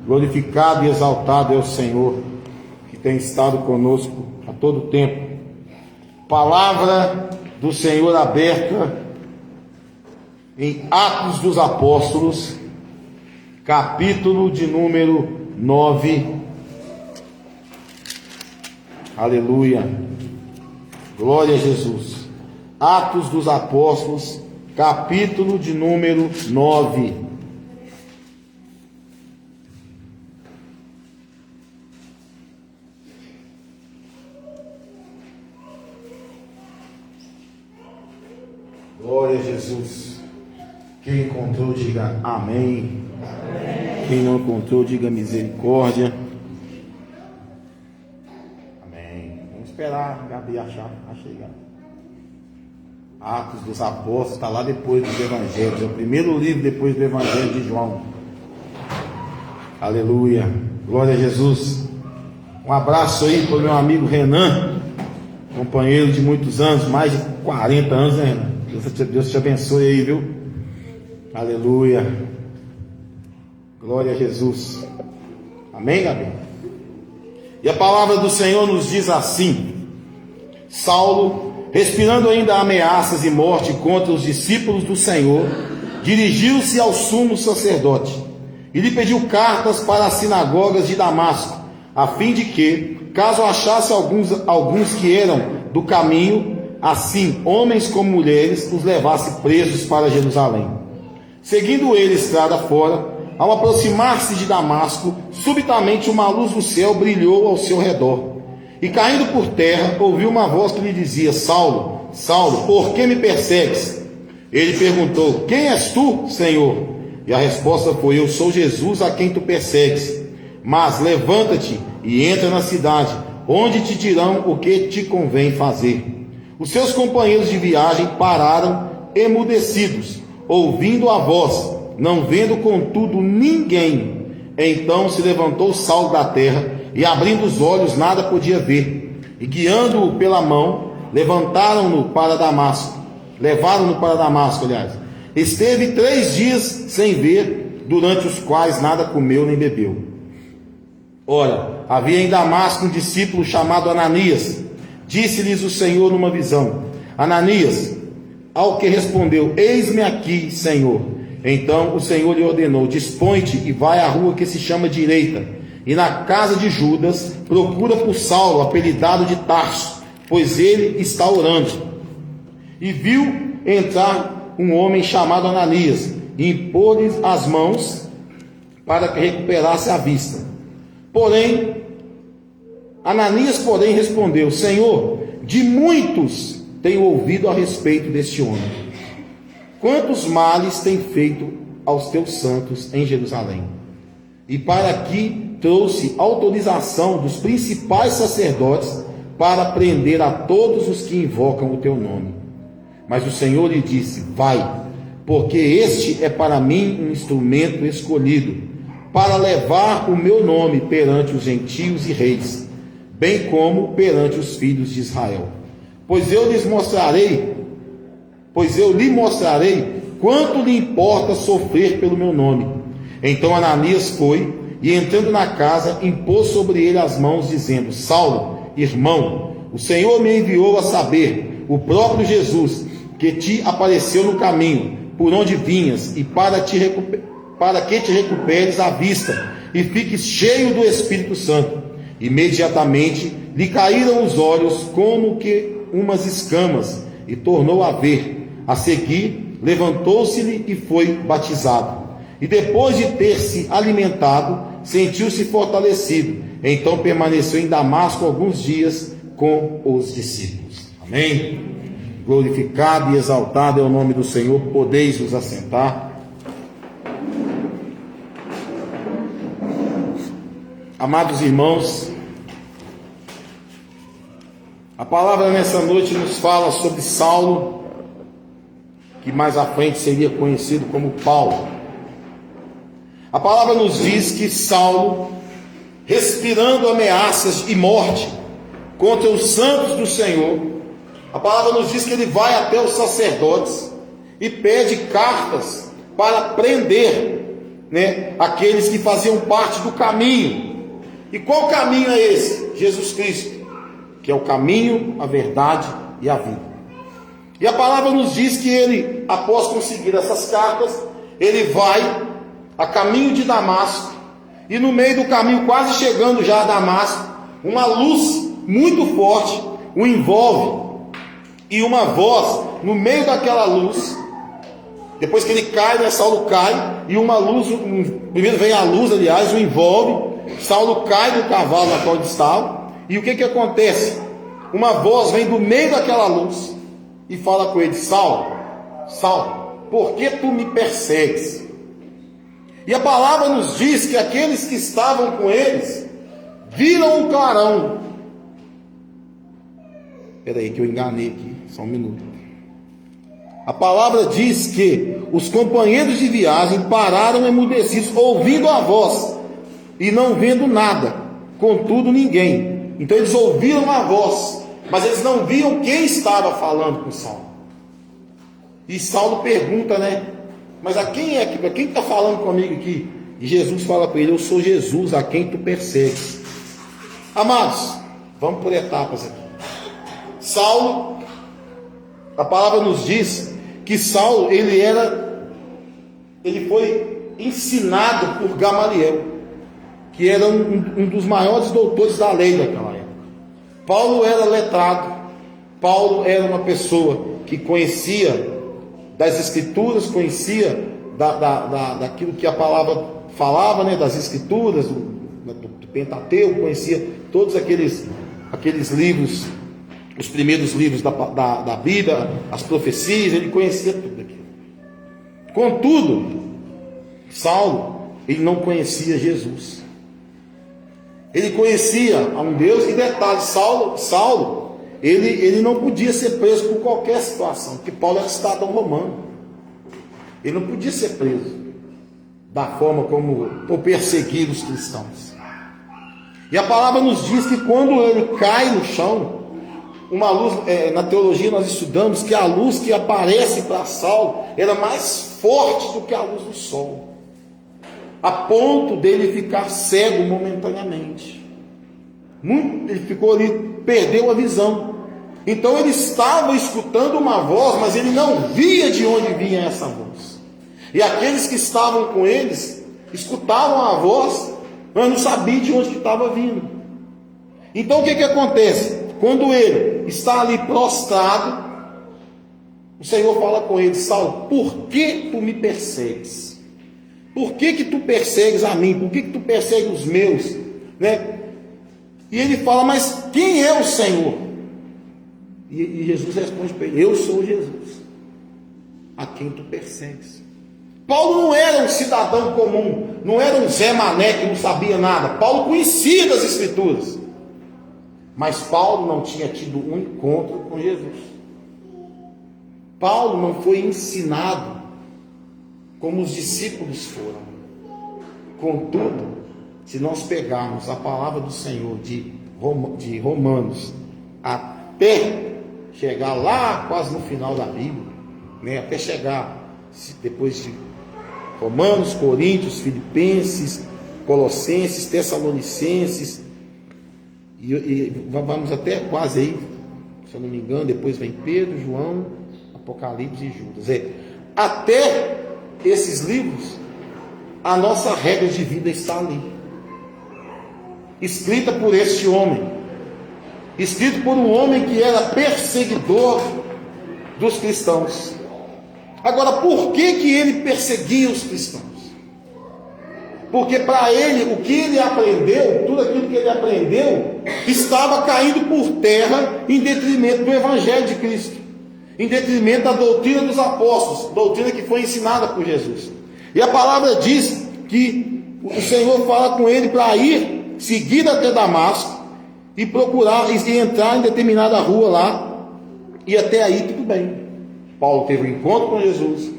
Glorificado e exaltado é o Senhor, que tem estado conosco a todo tempo. Palavra do Senhor aberta em Atos dos Apóstolos, capítulo de número 9. Aleluia. Glória a Jesus. Atos dos Apóstolos, capítulo de número 9. Glória a Jesus. Quem encontrou, diga amém. Amém. Quem não encontrou, diga misericórdia. Amém. Vamos esperar a Gabi achar a chegar. Atos dos Apóstolos está lá depois dos Evangelhos. É o primeiro livro depois do Evangelho de João. Aleluia. Glória a Jesus. Um abraço aí para o meu amigo Renan, companheiro de muitos anos, mais de 40 anos, né, Renan? Deus te abençoe aí, viu? Aleluia. Glória a Jesus. Amém, Gabi? E a palavra do Senhor nos diz assim: Saulo, respirando ainda ameaças e morte contra os discípulos do Senhor, dirigiu-se ao sumo sacerdote e lhe pediu cartas para as sinagogas de Damasco, a fim de que, caso achasse alguns que eram do caminho, assim, homens como mulheres, os levasse presos para Jerusalém. Seguindo ele estrada fora, ao aproximar-se de Damasco, subitamente uma luz do céu brilhou ao seu redor. E caindo por terra, ouviu uma voz que lhe dizia: Saulo, Saulo, por que me persegues? Ele perguntou: Quem és tu, Senhor? E a resposta foi: Eu sou Jesus a quem tu persegues. Mas levanta-te e entra na cidade, onde te dirão o que te convém fazer. Os seus companheiros de viagem pararam emudecidos, ouvindo a voz, não vendo contudo ninguém. Então se levantou Saulo da terra, e abrindo os olhos nada podia ver. E guiando-o pela mão, levaram-no para Damasco. Esteve 3 dias sem ver, durante os quais nada comeu nem bebeu. Ora, havia em Damasco um discípulo chamado Ananias. Disse-lhes o Senhor numa visão: Ananias. Ao que respondeu: Eis-me aqui, Senhor. Então o Senhor lhe ordenou: Dispõe-te e vai à rua que se chama Direita, e na casa de Judas procura por Saulo, apelidado de Tarso, pois ele está orando. E viu entrar um homem chamado Ananias, e impor-lhes as mãos para que recuperasse a vista. Ananias, porém, respondeu: Senhor, de muitos tenho ouvido a respeito deste homem. Quantos males tem feito aos teus santos em Jerusalém? E para aqui trouxe autorização dos principais sacerdotes para prender a todos os que invocam o teu nome. Mas o Senhor lhe disse: Vai, porque este é para mim um instrumento escolhido, para levar o meu nome perante os gentios e reis, bem como perante os filhos de Israel. Pois eu lhe mostrarei quanto lhe importa sofrer pelo meu nome. Então Ananias foi, e entrando na casa, impôs sobre ele as mãos, dizendo: Saulo, irmão, o Senhor me enviou a saber, o próprio Jesus, que te apareceu no caminho, por onde vinhas, e para que te recuperes a vista, e fiques cheio do Espírito Santo. Imediatamente lhe caíram os olhos como que umas escamas, e tornou a ver. A seguir, levantou-se-lhe e foi batizado. E depois de ter se alimentado, sentiu-se fortalecido. Então permaneceu em Damasco alguns dias com os discípulos. Amém? Glorificado e exaltado é o nome do Senhor. Podeis vos assentar. Amados irmãos, a palavra nessa noite nos fala sobre Saulo, que mais à frente seria conhecido como Paulo. A palavra nos diz que Saulo, respirando ameaças e morte contra os santos do Senhor, a palavra nos diz que ele vai até os sacerdotes e pede cartas para prender né, aqueles que faziam parte do caminho. E qual caminho é esse? Jesus Cristo, que é o caminho, a verdade e a vida. E a palavra nos diz que ele, após conseguir essas cartas, ele vai a caminho de Damasco, e no meio do caminho, quase chegando já a Damasco, uma luz muito forte o envolve, e uma voz no meio daquela luz, depois que ele cai, né, Saulo cai, e uma luz, primeiro vem a luz, aliás, o envolve. Saulo cai do cavalo na qual ele estava, e o que acontece? Uma voz vem do meio daquela luz e fala com ele: Saulo, Saulo, por que tu me persegues? E a palavra nos diz que aqueles que estavam com eles viram um clarão. Espera aí que eu enganei aqui, só um minuto. A palavra diz que os companheiros de viagem pararam emudecidos, ouvindo a voz e não vendo nada, contudo ninguém. Então eles ouviram a voz, mas eles não viam quem estava falando com Saulo. E Saulo pergunta, né? Mas a quem é que quem está falando comigo aqui? E Jesus fala para ele: eu sou Jesus, a quem tu persegues. Amados, vamos por etapas aqui. Saulo, a palavra nos diz que Saulo, ele foi ensinado por Gamaliel, que era um dos maiores doutores da lei daquela época. Paulo era letrado, Paulo era uma pessoa que conhecia das escrituras, conhecia daquilo que a palavra falava, né, das escrituras, do Pentateuco, conhecia todos aqueles livros, os primeiros livros da Bíblia, as profecias, ele conhecia tudo aquilo. Contudo, Saulo, ele não conhecia Jesus. Ele conhecia a um Deus, e detalhe, Saulo, ele não podia ser preso por qualquer situação, porque Paulo era cidadão romano. Ele não podia ser preso da forma como por perseguir os cristãos. E a palavra nos diz que quando ele cai no chão, uma luz, na teologia nós estudamos que a luz que aparece para Saulo era mais forte do que a luz do sol, a ponto dele ficar cego momentaneamente. Ele ficou ali, perdeu a visão. Então ele estava escutando uma voz, mas ele não via de onde vinha essa voz. E aqueles que estavam com eles escutavam a voz, mas não sabiam de onde que estava vindo. Então o que acontece? Quando ele está ali prostrado, o Senhor fala com ele: Saulo, por que tu me persegues? Por que tu persegues a mim? Por que tu persegues os meus? Né? E ele fala: mas quem é o Senhor? E Jesus responde para ele: eu sou Jesus, a quem tu persegues. Paulo não era um cidadão comum, não era um Zé Mané que não sabia nada. Paulo conhecia das Escrituras, mas Paulo não tinha tido um encontro com Jesus. Paulo não foi ensinado como os discípulos foram. Contudo, se nós pegarmos a palavra do Senhor de Romanos até chegar lá quase no final da Bíblia, né, até chegar depois de Romanos, Coríntios, Filipenses, Colossenses, Tessalonicenses, e vamos até quase aí, se eu não me engano, depois vem Pedro, João, Apocalipse e Judas. Até esses livros, a nossa regra de vida está ali, escrita por este homem, escrito por um homem que era perseguidor dos cristãos. Agora, por que ele perseguia os cristãos? Porque para ele, o que ele aprendeu, tudo aquilo que ele aprendeu, estava caindo por terra em detrimento do Evangelho de Cristo, em detrimento da doutrina dos apóstolos, doutrina que foi ensinada por Jesus. E a palavra diz que o Senhor fala com ele para ir, seguir até Damasco, e procurar, e entrar em determinada rua lá, e até aí tudo bem. Paulo teve um encontro com Jesus,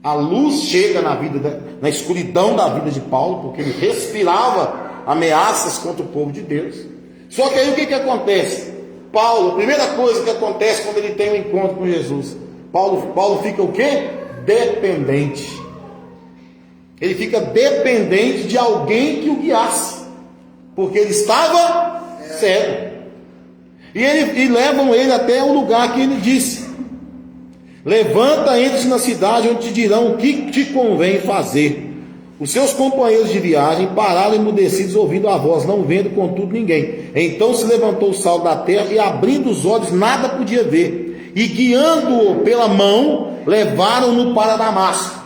a luz chega na escuridão da vida de Paulo, porque ele respirava ameaças contra o povo de Deus. Só que aí o que acontece? Paulo, a primeira coisa que acontece quando ele tem um encontro com Jesus, Paulo fica o quê? Dependente. ele fica dependente de alguém que o guiasse, porque ele estava cego. E levam ele até o lugar que ele disse: levanta, entre na cidade, onde te dirão o que te convém fazer. Os seus companheiros de viagem pararam emudecidos, ouvindo a voz, não vendo contudo ninguém. Então se levantou Saulo da terra, e abrindo os olhos nada podia ver, e guiando-o pela mão, levaram-no para Damasco.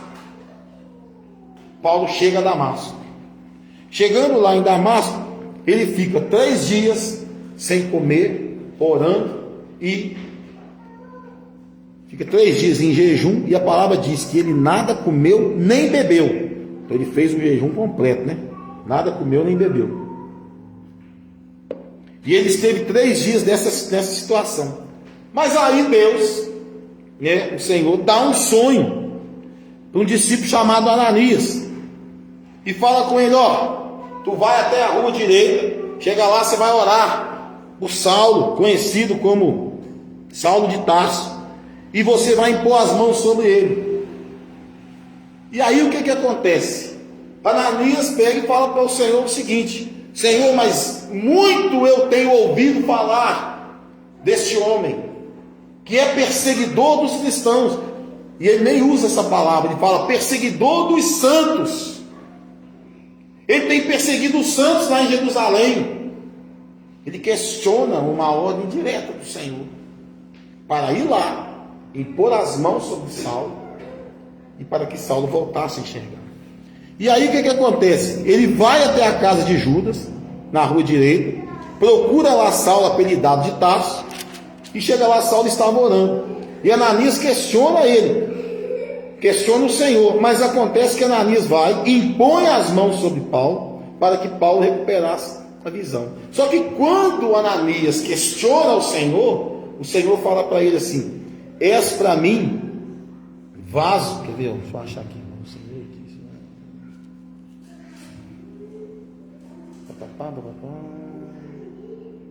Paulo chega a Damasco. Chegando lá em Damasco, ele fica 3 dias sem comer, orando, e fica 3 dias em jejum, e a palavra diz que ele nada comeu nem bebeu. Então ele fez um jejum completo, né? Nada comeu nem bebeu. E ele esteve 3 dias nessa situação. Mas aí Deus, né, o Senhor, dá um sonho para um discípulo chamado Ananias, e fala com ele: ó, tu vai até a rua direita, chega lá, você vai orar por Saulo, conhecido como Saulo de Tarso, e você vai impor as mãos sobre ele. E aí o que acontece? Ananias pega e fala para o Senhor o seguinte: Senhor, mas muito eu tenho ouvido falar deste homem, que é perseguidor dos cristãos. E ele nem usa essa palavra, ele fala perseguidor dos santos. Ele tem perseguido os santos lá em Jerusalém. Ele questiona uma ordem direta do Senhor para ir lá, impor as mãos sobre Saulo, e para que Saulo voltasse a enxergar. E aí o que acontece? Ele vai até a casa de Judas, na rua direita, procura lá Saulo, apelidado de Tarso, e chega lá, Saulo estava orando. E Ananias questiona ele, questiona o Senhor, mas acontece que Ananias vai e impõe as mãos sobre Paulo, para que Paulo recuperasse a visão. Só que quando Ananias questiona o Senhor fala para ele assim: és para mim vaso, quer ver? Deixa eu achar aqui.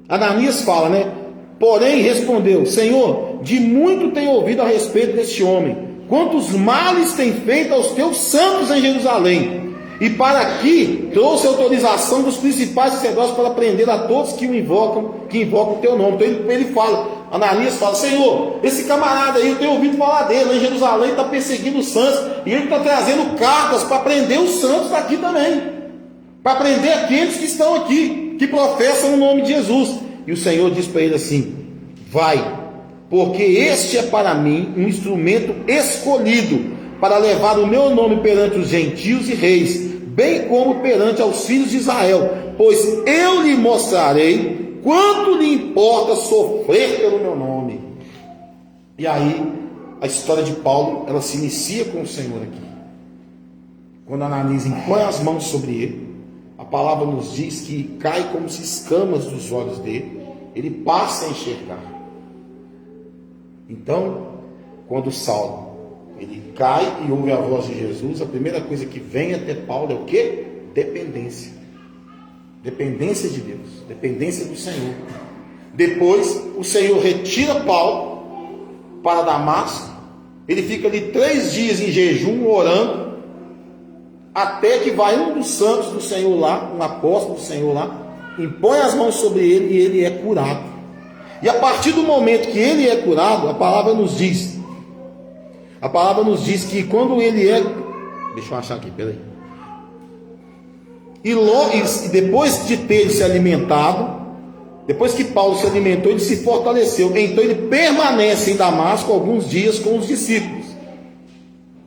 Ananias fala, né? Porém respondeu: Senhor, de muito tenho ouvido a respeito deste homem, quantos males tem feito aos teus santos em Jerusalém, e para aqui trouxe autorização dos principais sacerdotes para prender a todos que invocam o teu nome. Então ele fala, Ananias fala: Senhor, esse camarada aí, eu tenho ouvido falar dele, lá em Jerusalém está perseguindo os santos, e ele está trazendo cartas para prender os santos daqui também, para prender aqueles que estão aqui, que professam o nome de Jesus. E o Senhor diz para ele assim: vai, porque este é para mim um instrumento escolhido para levar o meu nome perante os gentios e reis, bem como perante aos filhos de Israel, pois eu lhe mostrarei quanto lhe importa sofrer pelo meu nome. E aí a história de Paulo, ela se inicia com o Senhor aqui. Quando Ananias impõe as mãos sobre ele, a palavra nos diz que cai como se escamas dos olhos dele, ele passa a enxergar. Então, quando Saulo ele cai e ouve a voz de Jesus, a primeira coisa que vem até Paulo é o quê? Dependência. Dependência de Deus, dependência do Senhor. Depois o Senhor retira Paulo para Damasco. Ele fica ali 3 dias em jejum, orando, até que vai um dos santos do Senhor lá, um apóstolo do Senhor lá, impõe as mãos sobre ele e ele é curado. E a partir do momento que ele é curado, a palavra nos diz que quando ele é, deixa eu achar aqui, peraí, e depois de ter se alimentado, depois que Paulo se alimentou, ele se fortaleceu. Então ele permanece em Damasco alguns dias com os discípulos.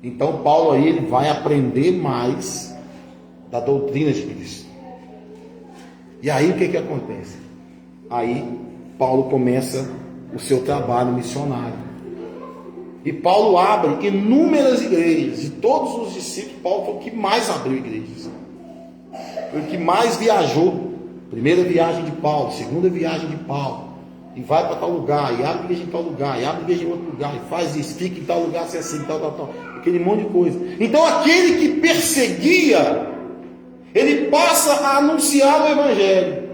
Então Paulo aí ele vai aprender mais da doutrina de Cristo. E aí o que acontece? Aí Paulo começa o seu trabalho missionário. E Paulo abre inúmeras igrejas. De todos os discípulos, Paulo foi o que mais abriu igrejas. Foi o que mais viajou. Primeira viagem de Paulo, segunda viagem de Paulo. E vai para tal lugar, e abre igreja em tal lugar, e abre igreja em outro lugar, e faz isso, fica em tal lugar, se assim, tal. Aquele monte de coisa. Então aquele que perseguia, ele passa a anunciar o Evangelho.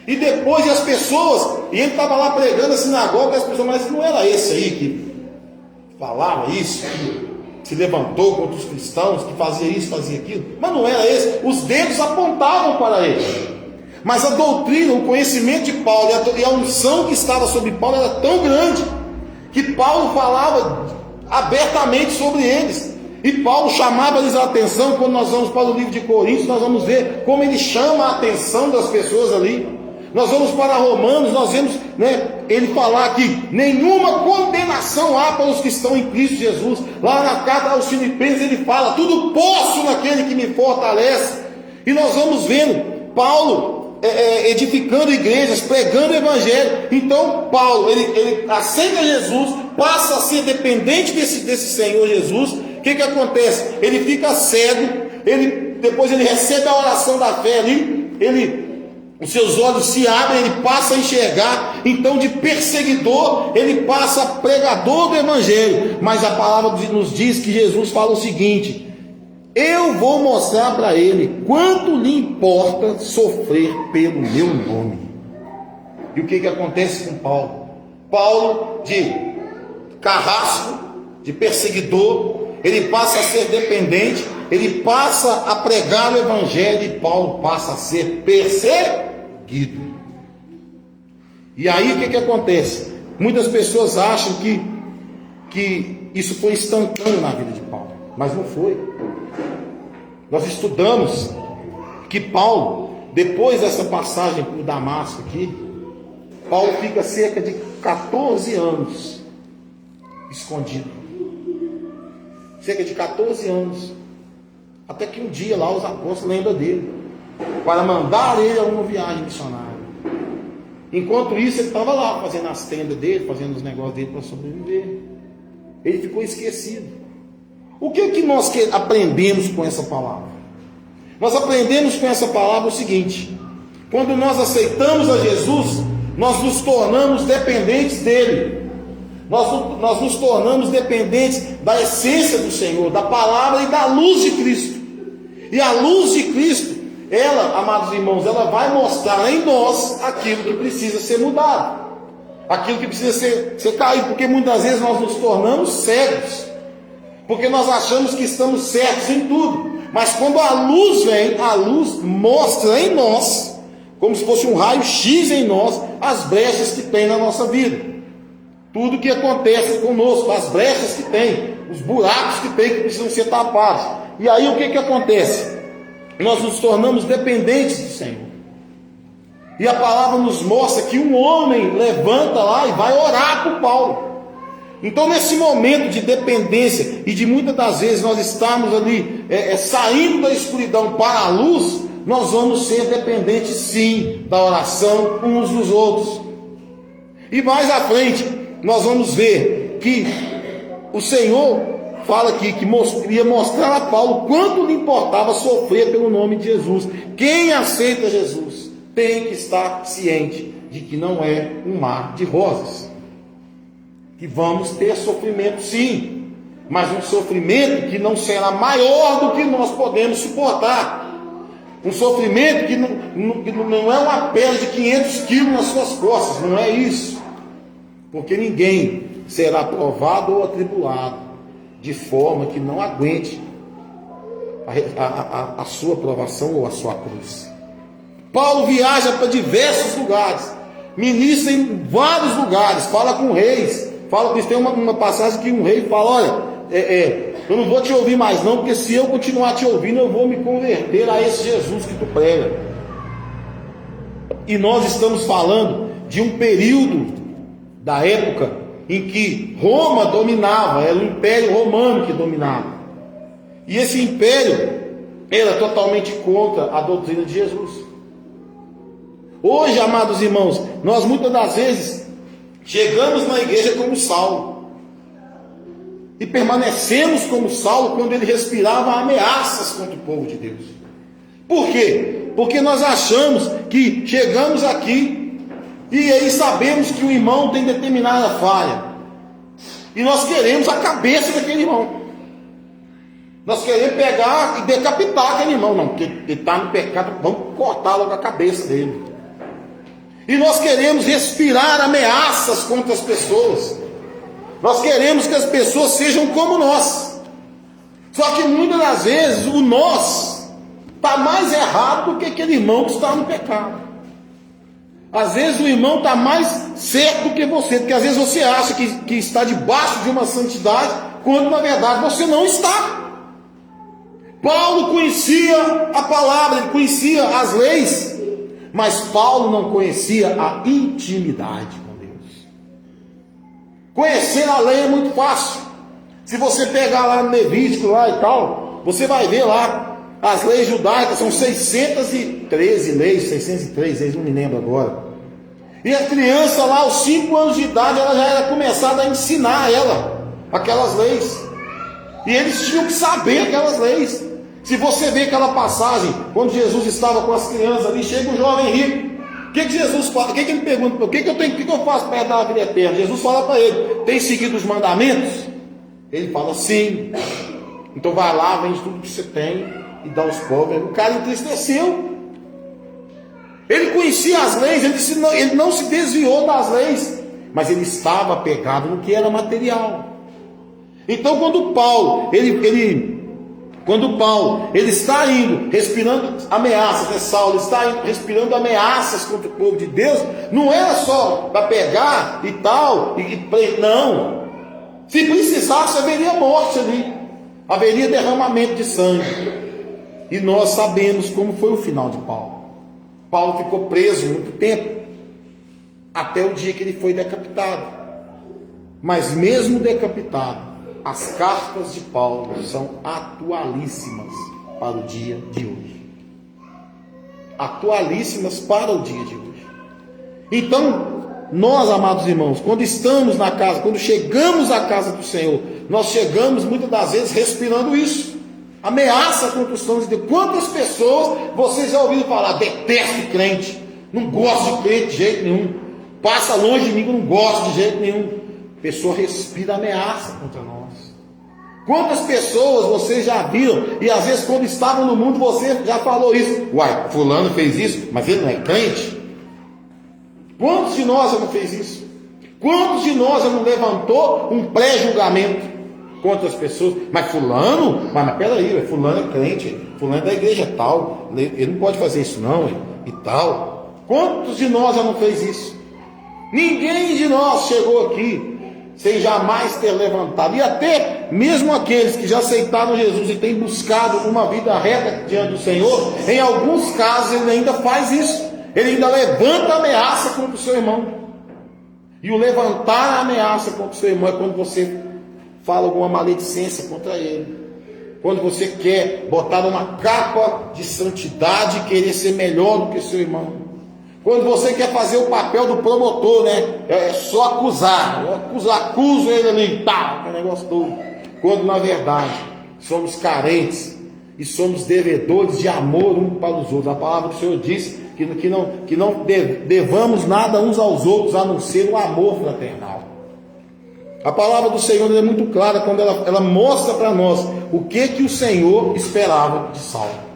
E depois as pessoas, e ele estava lá pregando na sinagoga, as pessoas, mas não era esse aí que falava isso? se levantou contra os cristãos, que fazia isso, fazia aquilo, mas não era esse. Os dedos apontavam para ele. Mas a doutrina, o conhecimento de Paulo e a unção que estava sobre Paulo era tão grande, que Paulo falava abertamente sobre eles. E Paulo chamava-lhes a atenção. Quando nós vamos para o livro de Coríntios, nós vamos ver como ele chama a atenção das pessoas ali. Nós vamos para Romanos, nós vemos, ele falar que nenhuma condenação há para os que estão em Cristo Jesus. Lá na carta aos Filipenses ele fala: tudo posso naquele que me fortalece. E nós vamos vendo Paulo edificando igrejas, pregando o evangelho. Então Paulo, ele aceita Jesus, passa a ser dependente desse Senhor Jesus. O que acontece? Ele fica cego, depois ele recebe a oração da fé ali, os seus olhos se abrem, ele passa a enxergar. Então de perseguidor, ele passa a pregador do evangelho. Mas a palavra nos diz que Jesus fala o seguinte: eu vou mostrar para ele quanto lhe importa sofrer pelo meu nome. E o que acontece com Paulo? Paulo, de carrasco, de perseguidor, ele passa a ser dependente, ele passa a pregar o evangelho, e Paulo passa a ser perseguido. E aí o que acontece? Muitas pessoas acham que isso foi instantâneo na vida de Paulo, mas não foi. Nós estudamos que Paulo, depois dessa passagem por Damasco aqui, Paulo fica cerca de 14 anos escondido. Cerca de 14 anos. Até que um dia lá os apóstolos lembram dele, para mandar ele a uma viagem missionária. Enquanto isso ele estava lá fazendo as tendas dele, fazendo os negócios dele para sobreviver. Ele ficou esquecido. O que nós aprendemos com essa palavra? Nós aprendemos com essa palavra o seguinte: quando nós aceitamos a Jesus, nós nos tornamos dependentes dele. Nós nos tornamos dependentes da essência do Senhor, da palavra e da luz de Cristo. E a luz de Cristo, ela, amados irmãos, ela vai mostrar em nós aquilo que precisa ser mudado, aquilo que precisa ser caído, porque muitas vezes nós nos tornamos cegos, porque nós achamos que estamos certos em tudo. Mas quando a luz vem, a luz mostra em nós, como se fosse um raio-x em nós, as brechas que tem na nossa vida. Tudo que acontece conosco, as brechas que tem, os buracos que tem, que precisam ser tapados. E aí o que acontece? Nós nos tornamos dependentes do Senhor. E a palavra nos mostra que um homem levanta lá e vai orar por Paulo. Então nesse momento de dependência, e de muitas das vezes nós estamos ali saindo da escuridão para a luz, nós vamos ser dependentes sim da oração uns dos outros. E mais à frente nós vamos ver que o Senhor fala aqui que ia mostrar a Paulo quanto lhe importava sofrer pelo nome de Jesus. Quem aceita Jesus tem que estar ciente de que não é um mar de rosas, que vamos ter sofrimento sim, mas um sofrimento que não será maior do que nós podemos suportar. Um sofrimento que não é uma pedra de 500 quilos nas suas costas, não é isso. Porque ninguém será provado ou atribulado de forma que não aguente a sua provação ou a sua cruz. Paulo viaja para diversos lugares, ministra em vários lugares, fala com reis. Tem uma passagem que um rei fala: olha, eu não vou te ouvir mais não, porque se eu continuar te ouvindo, eu vou me converter a esse Jesus que tu prega. E nós estamos falando de um período da época em que Roma dominava, era o Império Romano que dominava. E esse império era totalmente contra a doutrina de Jesus. Hoje, amados irmãos, nós muitas das vezes chegamos na igreja como Saulo, e permanecemos como Saulo quando ele respirava ameaças contra o povo de Deus. Por quê? Porque nós achamos que chegamos aqui e aí sabemos que o irmão tem determinada falha, e nós queremos a cabeça daquele irmão. Nós queremos pegar e decapitar aquele irmão. Não, porque ele está no pecado, vamos cortar logo a cabeça dele. E nós queremos respirar ameaças contra as pessoas. Nós queremos que as pessoas sejam como nós. Só que muitas das vezes o nós está mais errado do que aquele irmão que está no pecado. Às vezes o irmão está mais certo do que você, porque às vezes você acha que está debaixo de uma santidade, quando na verdade você não está. Paulo conhecia a palavra, ele conhecia as leis, mas Paulo não conhecia a intimidade com Deus. Conhecer a lei é muito fácil. Se você pegar lá no Levítico lá e tal, você vai ver lá as leis judaicas, são 613 leis, não me lembro agora. E a criança lá, aos 5 anos de idade, ela já era começada a ensinar a ela aquelas leis. E eles tinham que saber aquelas leis. Se você vê aquela passagem, quando Jesus estava com as crianças ali, chega um jovem rico. O que Jesus fala? O que ele pergunta? O que eu faço para herdar a vida eterna? Jesus fala para ele: tem seguido os mandamentos? Ele fala: sim. Então vai lá, vende tudo que você tem e dá aos pobres. O cara entristeceu. Ele conhecia as leis, ele não se desviou das leis, mas ele estava apegado no que era material. Então quando Paulo ele está indo, respirando ameaças, né? Saulo está indo, respirando ameaças contra o povo de Deus, não era só para pegar e tal, não. Se precisasse, haveria morte ali, haveria derramamento de sangue. E nós sabemos como foi o final de Paulo. Paulo ficou preso muito tempo, até o dia que ele foi decapitado. Mas mesmo decapitado, as cartas de Paulo são atualíssimas para o dia de hoje. Atualíssimas para o dia de hoje. Então, nós, amados irmãos, quando estamos na casa, quando chegamos à casa do Senhor, nós chegamos muitas das vezes respirando isso. Ameaça contra os santos de Deus. Quantas pessoas vocês já ouviram falar: detesto crente, não gosto de crente de jeito nenhum, passa longe de mim que eu não gosto de jeito nenhum. A pessoa respira ameaça contra nós. Quantas pessoas vocês já viram, e às vezes quando estavam no mundo você já falou isso: uai, fulano fez isso, mas ele não é crente? Quantos de nós já não fez isso? Quantos de nós já não levantou um pré-julgamento contra as pessoas? Mas fulano, mas peraí, fulano é crente, fulano é da igreja tal, ele não pode fazer isso não, e tal. Quantos de nós já não fez isso? Ninguém de nós chegou aqui sem jamais ter levantado, e até mesmo aqueles que já aceitaram Jesus e têm buscado uma vida reta diante do Senhor, em alguns casos ele ainda faz isso, ele ainda levanta a ameaça contra o seu irmão. E o levantar a ameaça contra o seu irmão é quando você fala alguma maledicência contra ele, quando você quer botar uma capa de santidade e querer ser melhor do que seu irmão, quando você quer fazer o papel do promotor, né? É só acusar, acuso ele ali, tá, aquele negócio todo, quando na verdade somos carentes e somos devedores de amor uns para os outros. A palavra do Senhor diz que não devamos nada uns aos outros, a não ser o amor fraternal. A palavra do Senhor é muito clara quando ela mostra para nós o que o Senhor esperava de Saulo.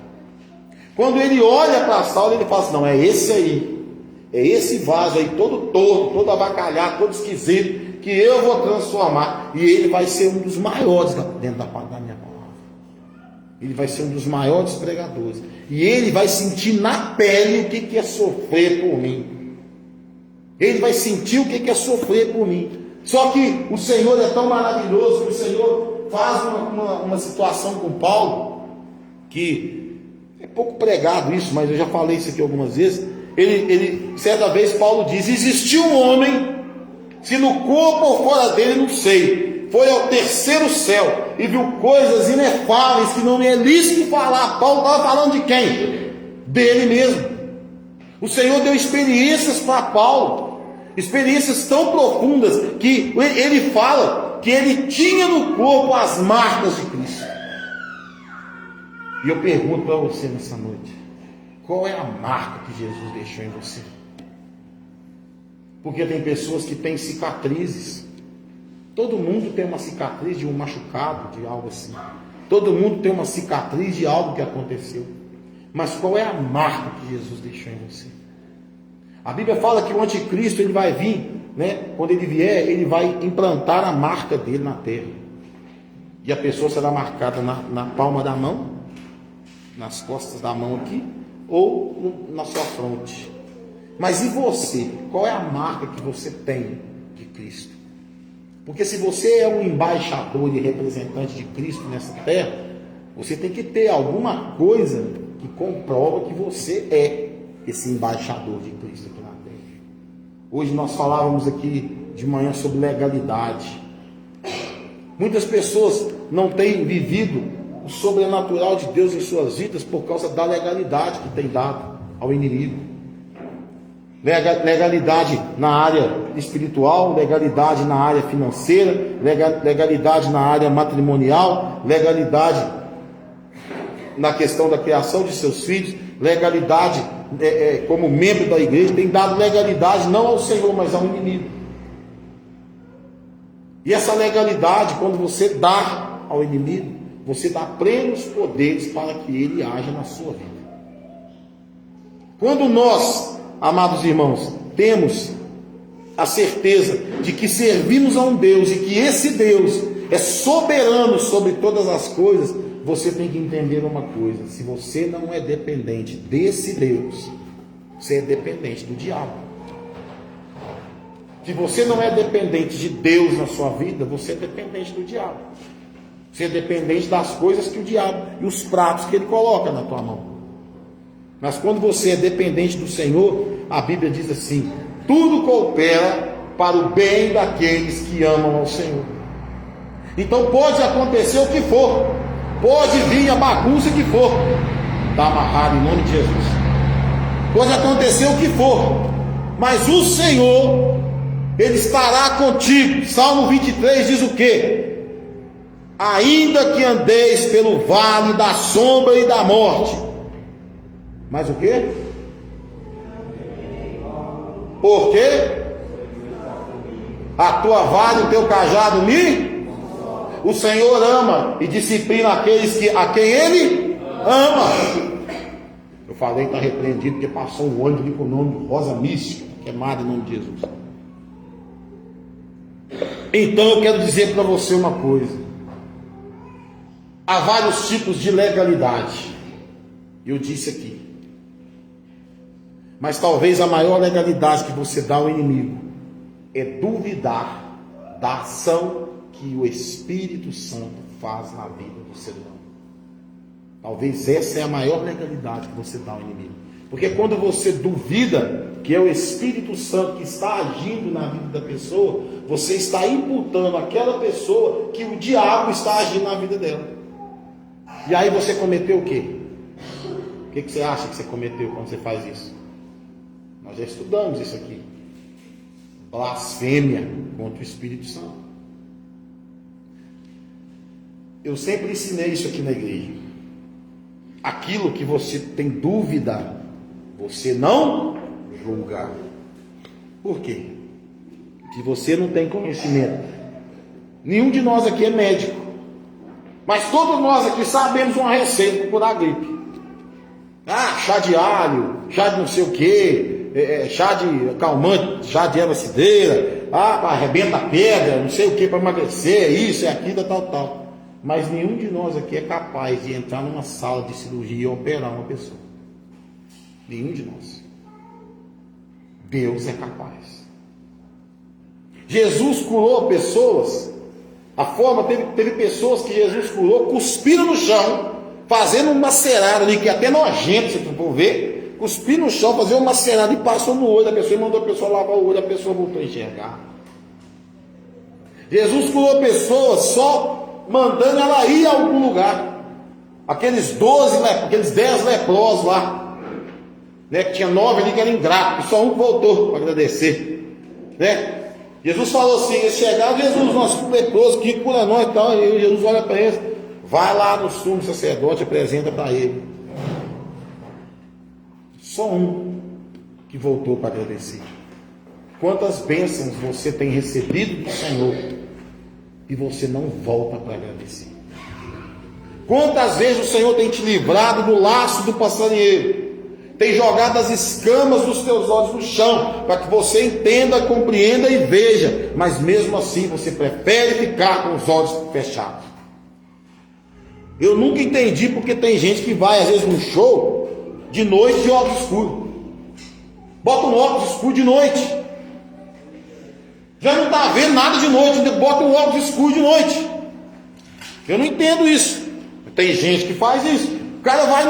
Quando ele olha para Saulo, ele fala assim: não, é esse aí, é esse vaso aí, todo torto, todo abacalhado, todo esquisito, que eu vou transformar, e ele vai ser um dos maiores dentro da minha palavra. Ele vai ser um dos maiores pregadores, e ele vai sentir na pele o que é sofrer por mim. Ele vai sentir o que é sofrer por mim. Só que o Senhor é tão maravilhoso que o Senhor faz uma situação com Paulo, que é pouco pregado isso, mas eu já falei isso aqui algumas vezes. Certa vez Paulo diz: existiu um homem, se no corpo ou fora dele não sei, foi ao terceiro céu e viu coisas inefáveis que não me é lícito falar. Paulo estava falando de quem? Dele mesmo. O Senhor deu experiências para Paulo, experiências tão profundas que ele fala que ele tinha no corpo as marcas de Cristo. E eu pergunto para você nessa noite: qual é a marca que Jesus deixou em você? Porque tem pessoas que têm cicatrizes. Todo mundo tem uma cicatriz de um machucado, de algo assim. Todo mundo tem uma cicatriz de algo que aconteceu. Mas qual é a marca que Jesus deixou em você? A Bíblia fala que o anticristo ele vai vir, né? Quando ele vier, ele vai implantar a marca dele na terra. E a pessoa será marcada na palma da mão, nas costas da mão aqui, ou na sua fronte. Mas e você? Qual é a marca que você tem de Cristo? Porque se você é um embaixador e representante de Cristo nessa terra, você tem que ter alguma coisa que comprova que você é esse embaixador de Cristo aqui na terra. Hoje nós falávamos aqui de manhã sobre legalidade. Muitas pessoas não têm vivido o sobrenatural de Deus em suas vidas por causa da legalidade que tem dado ao inimigo. Legalidade na área espiritual, legalidade na área financeira, legalidade na área matrimonial, legalidade na questão da criação de seus filhos, legalidade como membro da igreja, tem dado legalidade não ao Senhor, mas ao inimigo. E essa legalidade, quando você dá ao inimigo, você dá plenos poderes para que ele haja na sua vida. Quando nós, amados irmãos, temos a certeza de que servimos a um Deus e que esse Deus é soberano sobre todas as coisas, você tem que entender uma coisa: se você não é dependente desse Deus, você é dependente do diabo. Se você não é dependente de Deus na sua vida, você é dependente do diabo. Você é dependente das coisas que o diabo e os pratos que ele coloca na tua mão. Mas quando você é dependente do Senhor, a Bíblia diz assim: tudo coopera para o bem daqueles que amam ao Senhor. Então pode acontecer o que for, pode vir a bagunça que for, está amarrado em nome de Jesus. Pode acontecer o que for, mas o Senhor, Ele estará contigo. Salmo 23 diz o quê? Ainda que andeis pelo vale da sombra e da morte. Mas o quê? Por quê? A tua vara e o teu cajado me... O Senhor ama e disciplina aqueles a quem Ele ama. Eu falei que está repreendido porque passou um ônibus ali com o nome de Rosa Mística, queimado em nome de Jesus. Então eu quero dizer para você uma coisa: há vários tipos de legalidade, eu disse aqui, mas talvez a maior legalidade que você dá ao inimigo é duvidar da ação que o Espírito Santo faz na vida do ser humano. Talvez essa é a maior legalidade que você dá ao inimigo, porque quando você duvida que é o Espírito Santo que está agindo na vida da pessoa, você está imputando àquela pessoa que o diabo está agindo na vida dela. E aí você cometeu o quê? O que você acha que você cometeu quando você faz isso? Nós já estudamos isso aqui. Blasfêmia contra o Espírito Santo. Eu sempre ensinei isso aqui na igreja. Aquilo que você tem dúvida, você não julga. Por quê? Que você não tem conhecimento. Nenhum de nós aqui é médico, mas todos nós aqui sabemos uma receita para curar a gripe. Chá de alho, chá de não sei o que, chá de calmante, chá de erva cidreira, arrebenta a pedra, não sei o que para emagrecer, isso, aquilo, tal. Mas nenhum de nós aqui é capaz de entrar numa sala de cirurgia e operar uma pessoa. Nenhum de nós. Deus é capaz. Jesus curou pessoas. A forma, teve pessoas que Jesus curou, cuspiram no chão, fazendo uma macerada ali, que é até nojento, se tu for ver, cuspiram no chão, fazendo uma macerada e passou no olho da pessoa, e mandou a pessoa lavar o olho, a pessoa voltou a enxergar. Jesus curou pessoas só mandando ela ir a algum lugar. Aqueles 10 leprosos lá, né, que tinha 9 ali que eram ingratos, só um voltou para agradecer, né? Jesus falou assim: eles chegaram, Jesus, nosso leproso, que cura nós e tal. E Jesus olha para eles, vai lá no sumo sacerdote, apresenta para ele. Só um que voltou para agradecer. Quantas bênçãos você tem recebido do Senhor e você não volta para agradecer? Quantas vezes o Senhor tem te livrado do laço do passarinheiro, tem jogado as escamas dos teus olhos no chão, para que você entenda, compreenda e veja, mas mesmo assim você prefere ficar com os olhos fechados. Eu nunca entendi porque tem gente que vai às vezes num show de noite de óculos escuros. Bota um óculos escuro de noite. Já não está vendo nada de noite, bota um óculos escuro de noite. Eu não entendo isso. Tem gente que faz isso. O cara vai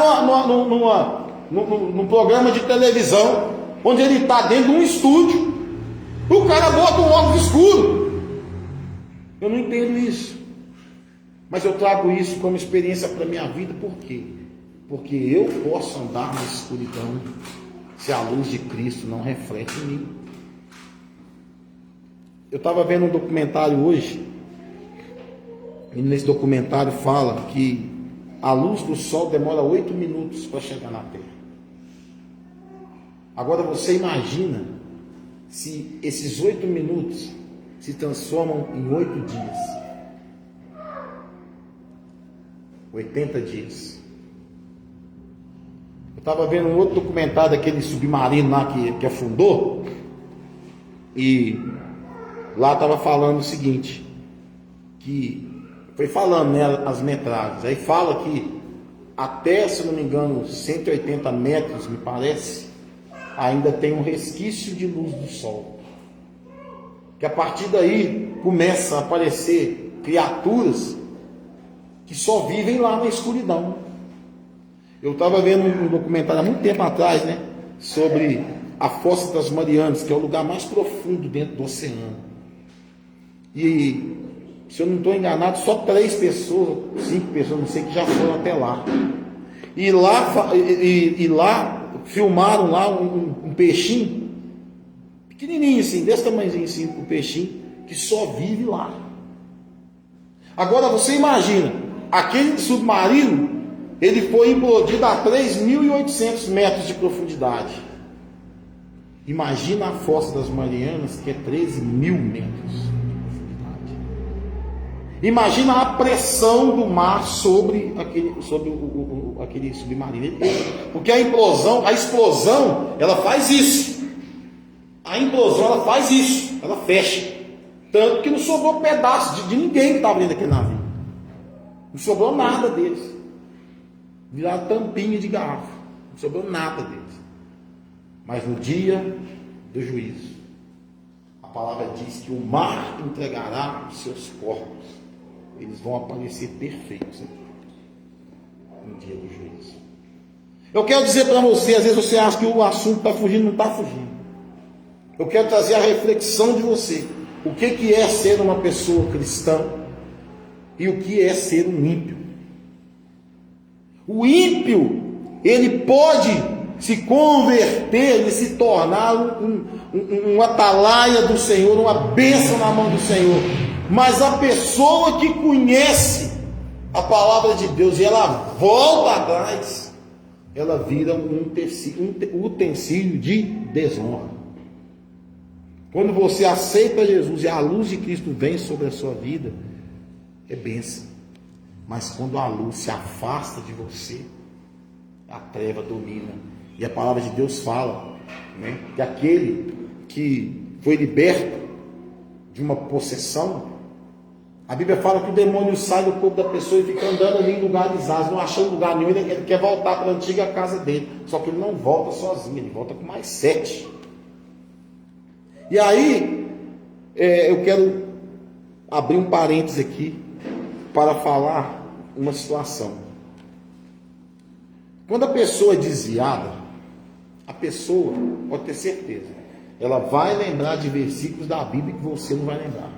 num programa de televisão, onde ele está dentro de um estúdio, o cara bota um óculos escuro. Eu não entendo isso. Mas eu trago isso como experiência para a minha vida. Por quê? Porque eu posso andar na escuridão se a luz de Cristo não reflete em mim. Eu estava vendo um documentário hoje, e nesse documentário fala que a luz do sol demora 8 minutos para chegar na Terra. Agora você imagina se esses 8 minutos se transformam em 8 dias. 80 dias. Eu estava vendo um outro documentário daquele submarino lá que afundou, e lá estava falando o seguinte, que foi falando, né, as metragens, aí fala que até, se não me engano, 180 metros, me parece, ainda tem um resquício de luz do sol, que a partir daí começa a aparecer criaturas que só vivem lá na escuridão. Eu estava vendo um documentário há muito tempo atrás, né, sobre a Fossa das Marianas, que é o lugar mais profundo dentro do oceano. E, se eu não estou enganado, só 3 pessoas, 5 pessoas, não sei, que já foram até lá. E lá filmaram lá um peixinho, pequenininho assim, desse tamanhozinho assim, um peixinho, que só vive lá. Agora você imagina, aquele submarino, ele foi implodido a 3.800 metros de profundidade. Imagina a Fossa das Marianas, que é 13.000 metros de profundidade. Imagina a pressão do mar sobre aquele submarino. Porque a explosão, ela faz isso. A implosão, ela faz isso. Ela fecha. Tanto que não sobrou pedaço de ninguém que estava dentro daquele navio. Não sobrou nada deles. Viraram tampinha de garrafa. Não sobrou nada deles. Mas no dia do juízo, a palavra diz que o mar entregará os seus corpos. Eles vão aparecer perfeitos no dia do juízo. Eu quero dizer para você, às vezes você acha que o assunto está fugindo, não está fugindo. Eu quero trazer a reflexão de você. O que é ser uma pessoa cristã e o que é ser um ímpio. O ímpio, ele pode se converter e se tornar um atalaia do Senhor, uma bênção na mão do Senhor. Mas a pessoa que conhece a palavra de Deus e ela volta atrás, ela vira um utensílio de desonra. Quando você aceita Jesus e a luz de Cristo vem sobre a sua vida, é bênção. Mas quando a luz se afasta de você, a treva domina. E a palavra de Deus fala, né, que aquele que foi liberto de uma possessão, a Bíblia fala que o demônio sai do corpo da pessoa e fica andando ali em lugares áridos, não achando lugar nenhum, ele quer voltar para a antiga casa dele. Só que ele não volta sozinho, ele volta com mais 7. E aí, eu quero abrir um parênteses aqui para falar uma situação. Quando a pessoa é desviada, a pessoa, pode ter certeza, ela vai lembrar de versículos da Bíblia que você não vai lembrar.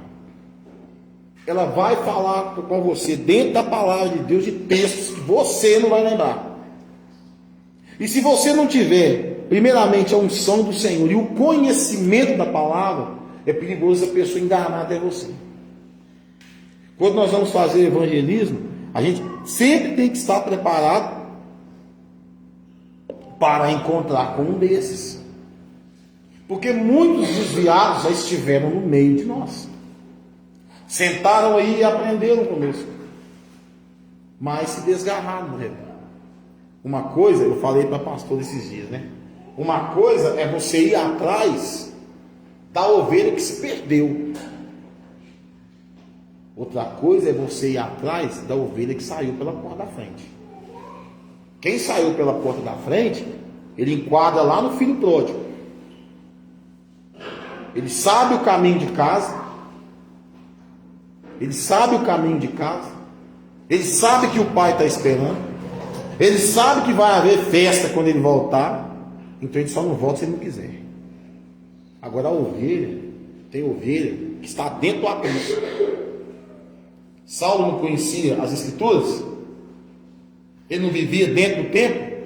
Ela vai falar com você dentro da palavra de Deus de textos que você não vai lembrar. E se você não tiver, primeiramente, a unção do Senhor e o conhecimento da palavra, é perigoso a pessoa enganar até você. Quando nós vamos fazer evangelismo, a gente sempre tem que estar preparado para encontrar com um desses. Porque muitos desviados já estiveram no meio de nós. Sentaram aí e aprenderam conosco. Mas se desgarraram do rebanho. Uma coisa, eu falei para pastor esses dias, né? Uma coisa é você ir atrás da ovelha que se perdeu. Outra coisa é você ir atrás da ovelha que saiu pela porta da frente. Quem saiu pela porta da frente, ele enquadra lá no filho pródigo. Ele sabe o caminho de casa. Ele sabe o caminho de casa. Ele sabe que o pai está esperando. Ele sabe que vai haver festa quando ele voltar. Então ele só não volta se ele não quiser. Agora a ovelha, tem ovelha que está dentro do aprisco. Saulo não conhecia as escrituras? Ele não vivia dentro do templo?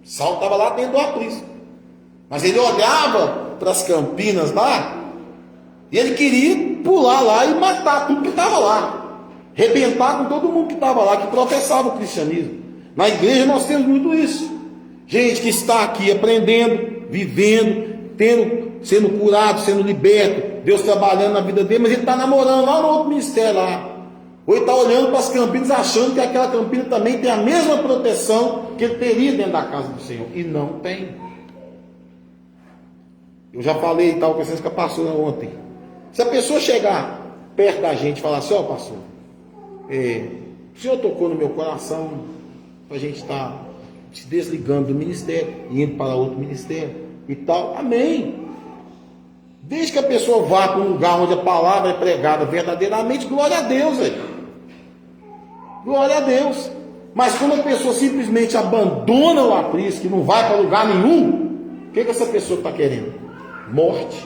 Saulo estava lá dentro do aprisco. Mas ele olhava para as campinas lá, e ele queria pular lá e matar tudo que estava lá, arrebentar com todo mundo que estava lá, que professava o cristianismo. Na igreja nós temos muito isso, gente que está aqui aprendendo, vivendo, sendo curado, sendo liberto, Deus trabalhando na vida dele, mas ele está namorando lá no outro ministério lá, ou ele está olhando para as campinas achando que aquela campina também tem a mesma proteção que ele teria dentro da casa do Senhor, e não tem. Eu já falei e tal, com a pastora ontem. Se a pessoa chegar perto da gente e falar assim, ó pastor, o Senhor tocou no meu coração para a gente estar se desligando do ministério e indo para outro ministério e tal, amém. Desde que a pessoa vá para um lugar onde a palavra é pregada verdadeiramente, glória a Deus, velho. Glória a Deus. Mas quando a pessoa simplesmente abandona o aprisco, que não vai para lugar nenhum, o que essa pessoa está querendo? Morte.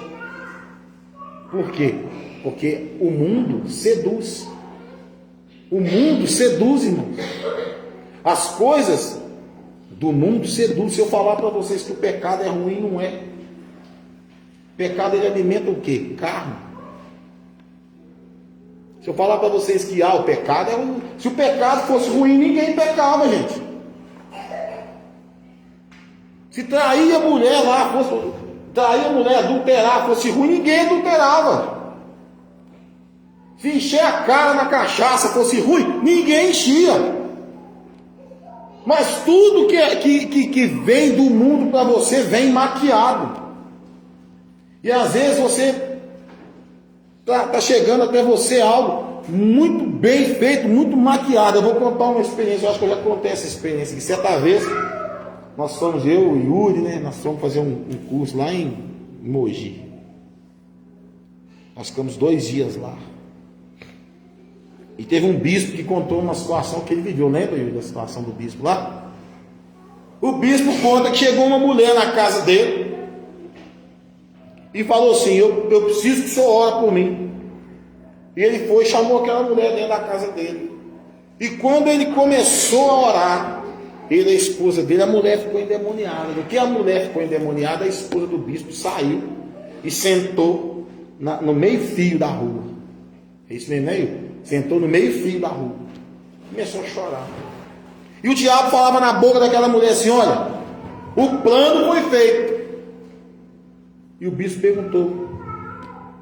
Por quê? Porque o mundo seduz. O mundo seduz, irmãos. As coisas do mundo seduzem. Se eu falar para vocês que o pecado é ruim, não é. O pecado, ele alimenta o quê? Carne. Se eu falar para vocês que o pecado é ruim. Se o pecado fosse ruim, ninguém pecava, gente. Se trair a mulher lá, trair a mulher, adulterar, fosse ruim, ninguém adulterava. Se encher a cara na cachaça fosse ruim, ninguém enchia. Mas tudo que vem do mundo para você, vem maquiado. E às vezes você está chegando até você algo muito bem feito, muito maquiado. Eu vou contar uma experiência, eu acho que eu já contei essa experiência, que certa vez nós fomos, eu e Yuri, né? Nós fomos fazer um curso lá em Mogi. Nós ficamos 2 dias lá. E teve um bispo que contou uma situação que ele viveu. Lembra, Yuri, da situação do bispo lá? O bispo conta que chegou uma mulher na casa dele e falou assim, eu preciso que o senhor ore por mim. E ele foi e chamou aquela mulher dentro da casa dele. E quando ele começou a orar, ele e a esposa dele, a mulher ficou endemoniada. No que a mulher ficou endemoniada, a esposa do bispo saiu e sentou no meio-fio da rua. É isso mesmo, né? Sentou no meio-fio da rua. Começou a chorar. E o diabo falava na boca daquela mulher assim, olha, o plano foi feito. E o bispo perguntou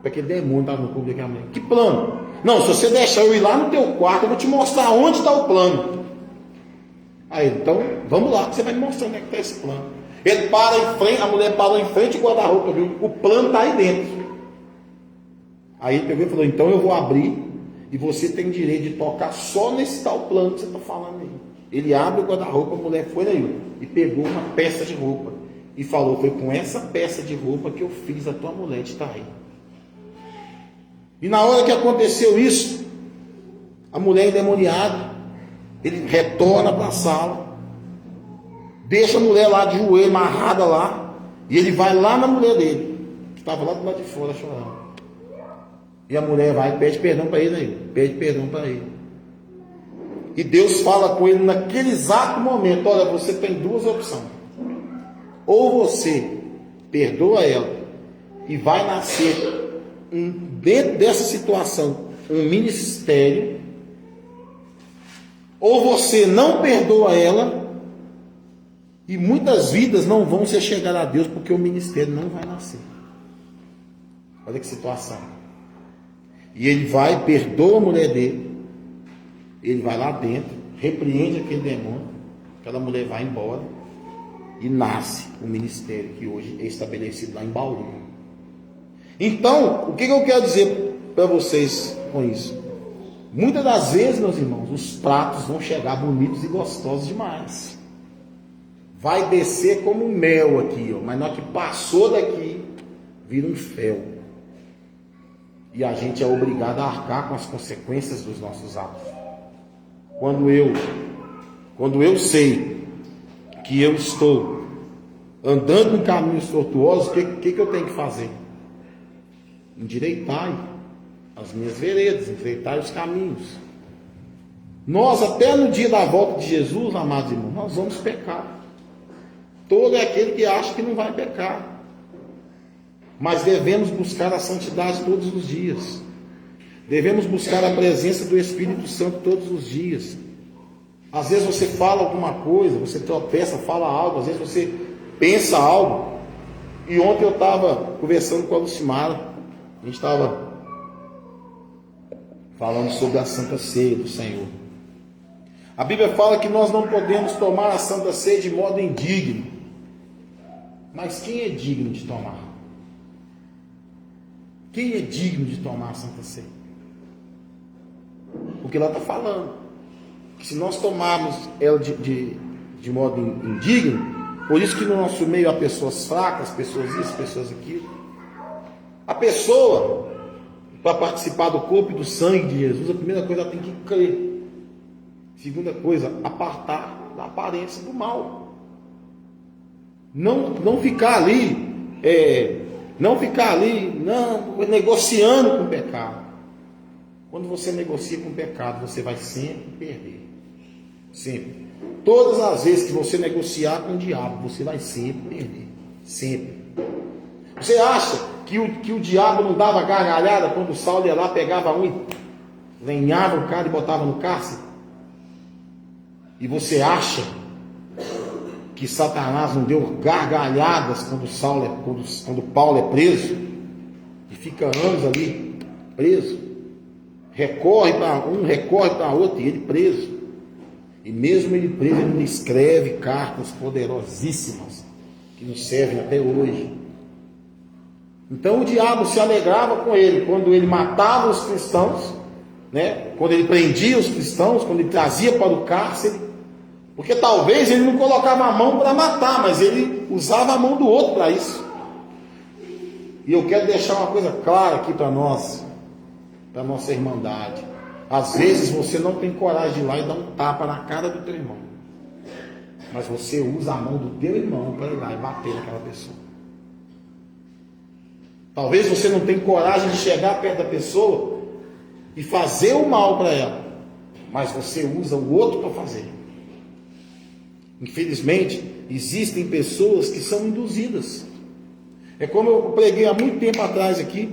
para aquele demônio que estava no corpo daquela mulher, que plano? Não, se você deixar eu ir lá no teu quarto, eu vou te mostrar onde está o plano. Aí, então, vamos lá, que você vai me mostrar onde é que está esse plano. Ele para em frente, a mulher parou em frente do guarda-roupa, viu? O plano está aí dentro. Aí ele pegou e falou, então eu vou abrir, e você tem direito de tocar só nesse tal plano que você está falando aí. Ele abre o guarda-roupa, a mulher foi aí, e pegou uma peça de roupa, e falou, foi com essa peça de roupa que eu fiz a tua mulher te trair. E na hora que aconteceu isso, a mulher endemoniada, ele retorna para a sala, deixa a mulher lá de joelho, amarrada lá, e ele vai lá na mulher dele, que estava lá do lado de fora chorando. E a mulher vai e pede perdão para ele aí, pede perdão para ele. E Deus fala com ele naquele exato momento, olha, você tem 2 opções. Ou você perdoa ela e vai nascer dentro dessa situação um ministério, ou você não perdoa ela e muitas vidas não vão se chegar a Deus porque o ministério não vai nascer. Olha que situação. E ele vai, perdoa a mulher dele, ele vai lá dentro, repreende aquele demônio, aquela mulher vai embora e nasce o ministério que hoje é estabelecido lá em Bauru. Então, o que eu quero dizer para vocês com isso? Muitas das vezes, meus irmãos, os pratos vão chegar bonitos e gostosos demais. Vai descer como mel aqui, ó, mas na hora que passou daqui, vira um fel. E a gente é obrigado a arcar com as consequências dos nossos atos. Quando eu sei que eu estou andando em caminhos tortuosos, o que eu tenho que fazer? Endireitai as minhas veredas, endireitai os caminhos. Nós, até no dia da volta de Jesus, amados irmãos, nós vamos pecar. Todo é aquele que acha que não vai pecar. Mas devemos buscar a santidade todos os dias. Devemos buscar a presença do Espírito Santo todos os dias. Às vezes você fala alguma coisa, você tropeça, fala algo, às vezes você pensa algo. E ontem eu estava conversando com a Lucimara, a gente estava falando sobre a Santa Ceia do Senhor. A Bíblia fala que nós não podemos tomar a Santa Ceia de modo indigno. Mas quem é digno de tomar? Quem é digno de tomar a Santa Ceia? Porque lá está falando que se nós tomarmos ela de modo indigno, por isso que no nosso meio há pessoas fracas, pessoas isso, pessoas aquilo. A pessoa, para participar do corpo e do sangue de Jesus, a primeira coisa ela tem que crer. Segunda coisa, apartar da aparência do mal. Não ficar ali, negociando com o pecado. Quando você negocia com o pecado, você vai sempre perder. Sempre. Todas as vezes que você negociar com o diabo, você vai sempre perder. Sempre. Você acha que o diabo não dava gargalhada quando o Saulo ia lá, pegava um e lenhava o cara e botava no cárcere? E você acha que Satanás não deu gargalhadas quando Paulo é preso? E fica anos ali preso. Recorre para outro e ele preso. E mesmo ele preso, ele escreve cartas poderosíssimas que nos servem até hoje. Então o diabo se alegrava com ele quando ele matava os cristãos, né? Quando ele prendia os cristãos, quando ele trazia para o cárcere, porque talvez ele não colocava a mão para matar, mas ele usava a mão do outro para isso. E eu quero deixar uma coisa clara aqui para nós, para a nossa irmandade. Às vezes você não tem coragem de ir lá e dar um tapa na cara do teu irmão, mas você usa a mão do teu irmão para ir lá e bater naquela pessoa. Talvez você não tenha coragem de chegar perto da pessoa e fazer o mal para ela, mas você usa o outro para fazer. Infelizmente, existem pessoas que são induzidas. É como eu preguei há muito tempo atrás aqui,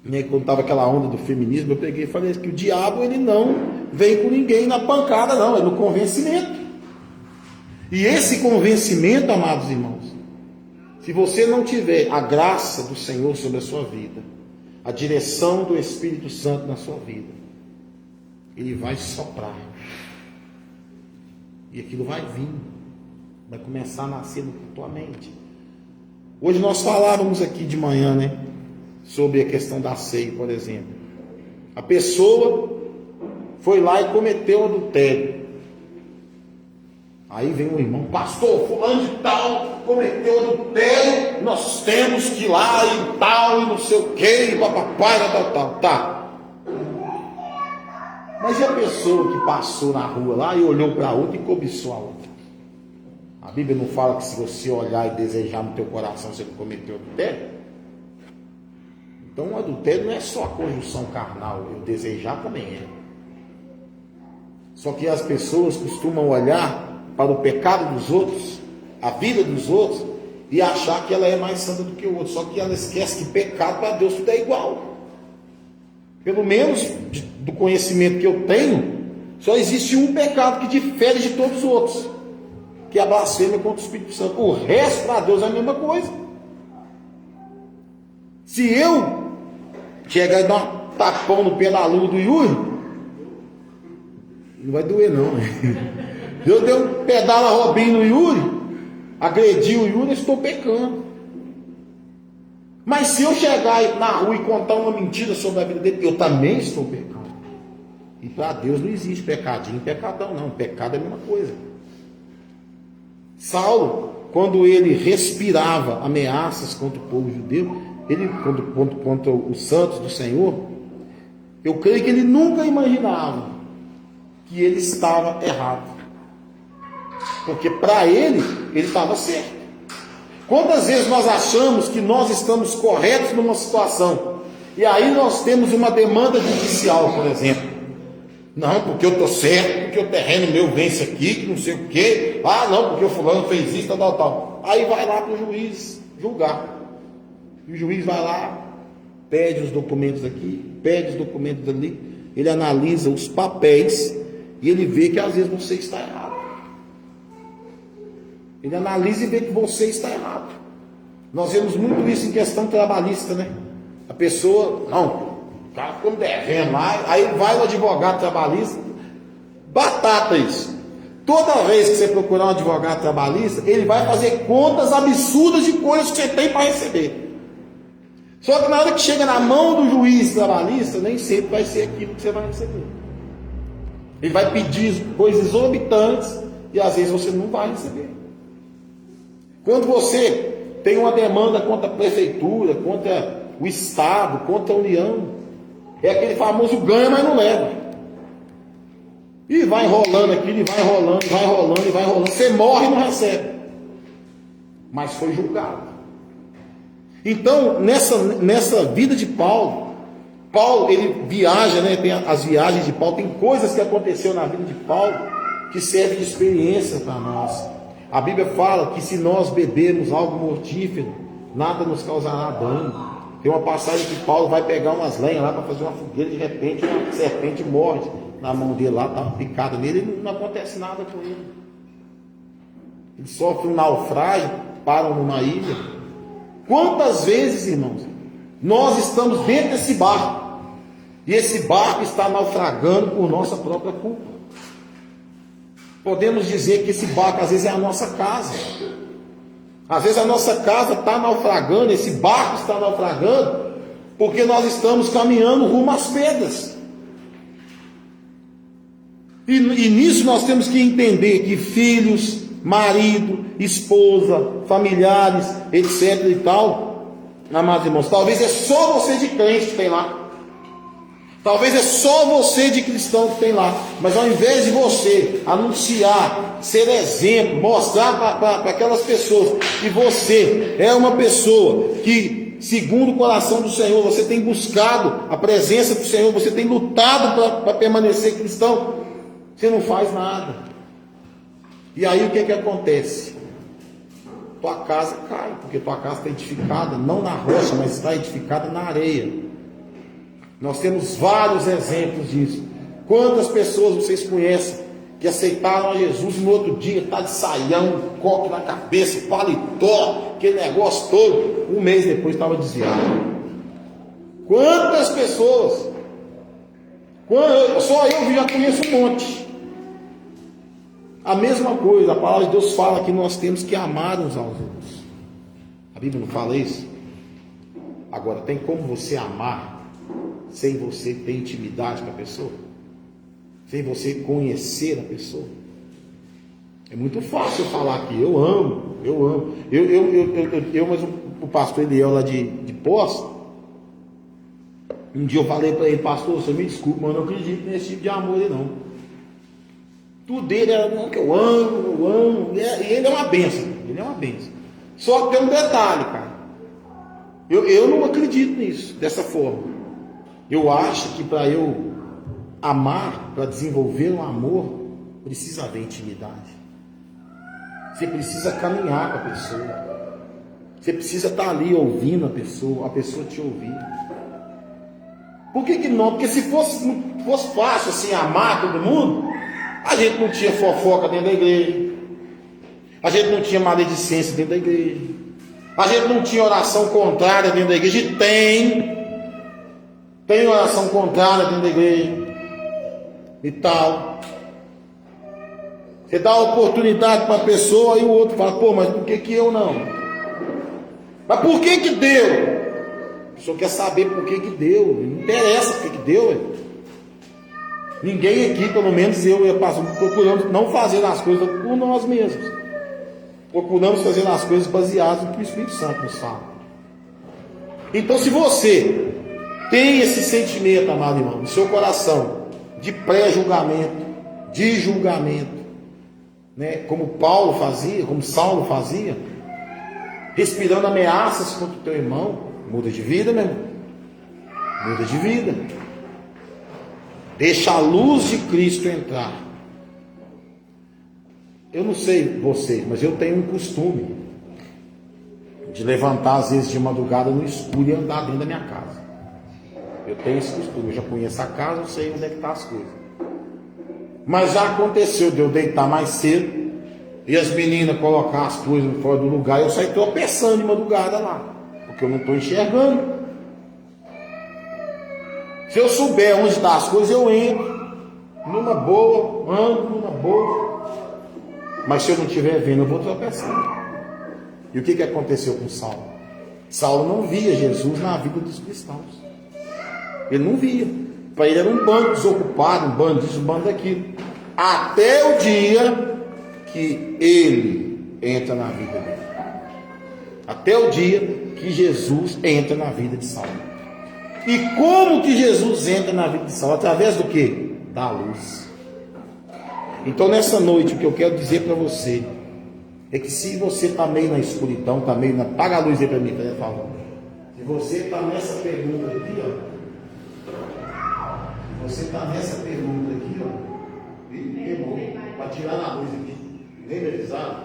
né, quando estava aquela onda do feminismo, eu peguei e falei que o diabo ele não vem com ninguém na pancada, não, é no convencimento. E esse convencimento, amados irmãos, se você não tiver a graça do Senhor sobre a sua vida, a direção do Espírito Santo na sua vida, ele vai soprar. E aquilo vai vir, vai começar a nascer na tua mente. Hoje nós falávamos aqui de manhã, né, sobre a questão da ceia, por exemplo. A pessoa foi lá e cometeu adultério. Aí vem um irmão, pastor, fulano de tal cometeu adultério, nós temos que ir lá e tal, e não sei o que, e papai, tal. Tá. Mas e a pessoa que passou na rua lá e olhou para a outra e cobiçou a outra? A Bíblia não fala que se você olhar e desejar no teu coração, você não cometeu adultério? Então o adultério não é só a conjunção carnal, o desejar também é. Só que as pessoas costumam olhar para o pecado dos outros, a vida dos outros, e achar que ela é mais santa do que o outro. Só que ela esquece que pecado para Deus tudo é igual. Pelo menos do conhecimento que eu tenho, só existe um pecado que difere de todos os outros, que é a blasfêmia contra o Espírito Santo. O resto para Deus é a mesma coisa. Se eu chegar e dar um tapão no pé da lua do Yuri, não vai doer não. Eu dei um pedala Robinho no Yuri, agredi o Yuri, eu estou pecando. Mas se eu chegar na rua e contar uma mentira sobre a vida dele, eu também estou pecando. E para Deus não existe pecadinho e pecadão, não. Pecado é a mesma coisa. Saulo, quando ele respirava ameaças contra o povo judeu, contra os santos do Senhor, eu creio que ele nunca imaginava que ele estava errado. Porque para ele estava certo. Quantas vezes nós achamos que nós estamos corretos numa situação, e aí nós temos uma demanda judicial, por exemplo. Não, porque eu estou certo, porque o terreno meu vence aqui, que não sei o quê. Ah, não, porque o fulano fez isso, tal. Aí vai lá para o juiz julgar. E o juiz vai lá, pede os documentos aqui, pede os documentos ali, ele analisa os papéis e ele vê que às vezes você está errado. Ele analisa e vê que você está errado. Nós vemos muito isso em questão trabalhista, né? A pessoa, não, o cara ficou devendo lá, aí vai o advogado trabalhista, batata isso. Toda vez que você procurar um advogado trabalhista, ele vai fazer contas absurdas de coisas que você tem para receber. Só que na hora que chega na mão do juiz trabalhista, nem sempre vai ser aquilo que você vai receber. Ele vai pedir coisas exorbitantes e às vezes você não vai receber. Quando você tem uma demanda contra a prefeitura, contra o Estado, contra a União, é aquele famoso ganha, mas não leva. E vai enrolando aquilo, e vai enrolando, vai enrolando, e vai enrolando. Você morre e não recebe. Mas foi julgado. Então, nessa vida de Paulo, ele viaja, né? Tem as viagens de Paulo, tem coisas que aconteceu na vida de Paulo que servem de experiência para nós. A Bíblia fala que se nós bebermos algo mortífero, nada nos causará dano. Tem uma passagem que Paulo vai pegar umas lenhas lá para fazer uma fogueira, de repente uma serpente morde na mão dele lá, está picada nele, e não acontece nada com ele. Ele sofre um naufrágio, param numa ilha. Quantas vezes, irmãos, nós estamos dentro desse barco, e esse barco está naufragando por nossa própria culpa. Podemos dizer que esse barco às vezes é a nossa casa. Às vezes a nossa casa está naufragando, esse barco está naufragando, porque nós estamos caminhando rumo às pedras. E nisso nós temos que entender que filhos, marido, esposa, familiares, etc e tal, amados irmãos, talvez é só você de crente que tem lá. Talvez é só você de cristão que tem lá. Mas ao invés de você anunciar, ser exemplo, mostrar para aquelas pessoas que você é uma pessoa que, segundo o coração do Senhor, você tem buscado a presença do Senhor, você tem lutado para permanecer cristão, você não faz nada. E aí o que acontece? Tua casa cai, porque tua casa está edificada não na rocha, mas está edificada na areia. Nós temos vários exemplos disso. Quantas pessoas vocês conhecem que aceitaram a Jesus e no outro dia está de saião, coque na cabeça, paletó, aquele negócio todo, um mês depois estava desviado. Quantas pessoas? Só eu já conheço um monte. A mesma coisa, a palavra de Deus fala que nós temos que amar uns aos outros. A Bíblia não fala isso? Agora, tem como você amar sem você ter intimidade com a pessoa? Sem você conhecer a pessoa? É muito fácil eu falar aqui, eu amo. Mas o pastor Eliel lá de Poço, um dia eu falei para ele, pastor, você me desculpa, mas eu não acredito nesse tipo de amor aí não. Tudo dele era que eu amo, e ele é uma bênção, Só que tem um detalhe, cara. Eu não acredito nisso, dessa forma. Eu acho que para eu amar, para desenvolver um amor, precisa haver intimidade. Você precisa caminhar com a pessoa. Você precisa estar ali ouvindo a pessoa te ouvir. Por que não? Porque se fosse fácil assim amar todo mundo, a gente não tinha fofoca dentro da igreja, a gente não tinha maledicência dentro da igreja, a gente não tinha oração contrária dentro da igreja. E tem oração contrária dentro da igreja e tal. Você dá oportunidade para a pessoa e o outro fala, pô, mas por que eu não? Mas por que deu? A pessoa quer saber por que deu, não interessa por que deu. Ninguém aqui, pelo menos eu e a pastor, procuramos não fazer as coisas por nós mesmos. Procuramos fazer as coisas baseadas no que o Espírito Santo nos fala. Então, se você tem esse sentimento, amado irmão, no seu coração, de pré-julgamento, de julgamento, né, como Paulo fazia, como Saulo fazia, respirando ameaças contra o teu irmão, muda de vida, meu irmão. Muda de vida. Deixa a luz de Cristo entrar. Eu não sei você, mas eu tenho um costume de levantar às vezes de madrugada no escuro e andar dentro da minha casa. Eu tenho esse costume, eu já conheço a casa, eu sei onde é que estão as coisas. Mas já aconteceu de eu deitar mais cedo e as meninas colocar as coisas fora do lugar e eu sair tropeçando de madrugada lá, porque eu não estou enxergando. Se eu souber onde estão as coisas, eu entro numa boa, ando numa boa. Mas se eu não estiver vendo, eu vou tropeçando. E o que aconteceu com Saulo? Saulo não via Jesus na vida dos cristãos. Ele não via. Para ele era um bando desocupado, um bando disso, um bando daquilo. Até o dia que ele entra na vida dele. Até o dia que Jesus entra na vida de Saulo. E como que Jesus entra na vida de Saulo? Através do quê? Da luz. Então nessa noite o que eu quero dizer para você é que se você está meio na escuridão, está meio na... Apaga a luz aí para mim, por favor. Se você está nessa pergunta aqui, ó. Se você está nessa pergunta aqui, ó. Queimou. Para tirar na luz aqui. Nem revisado.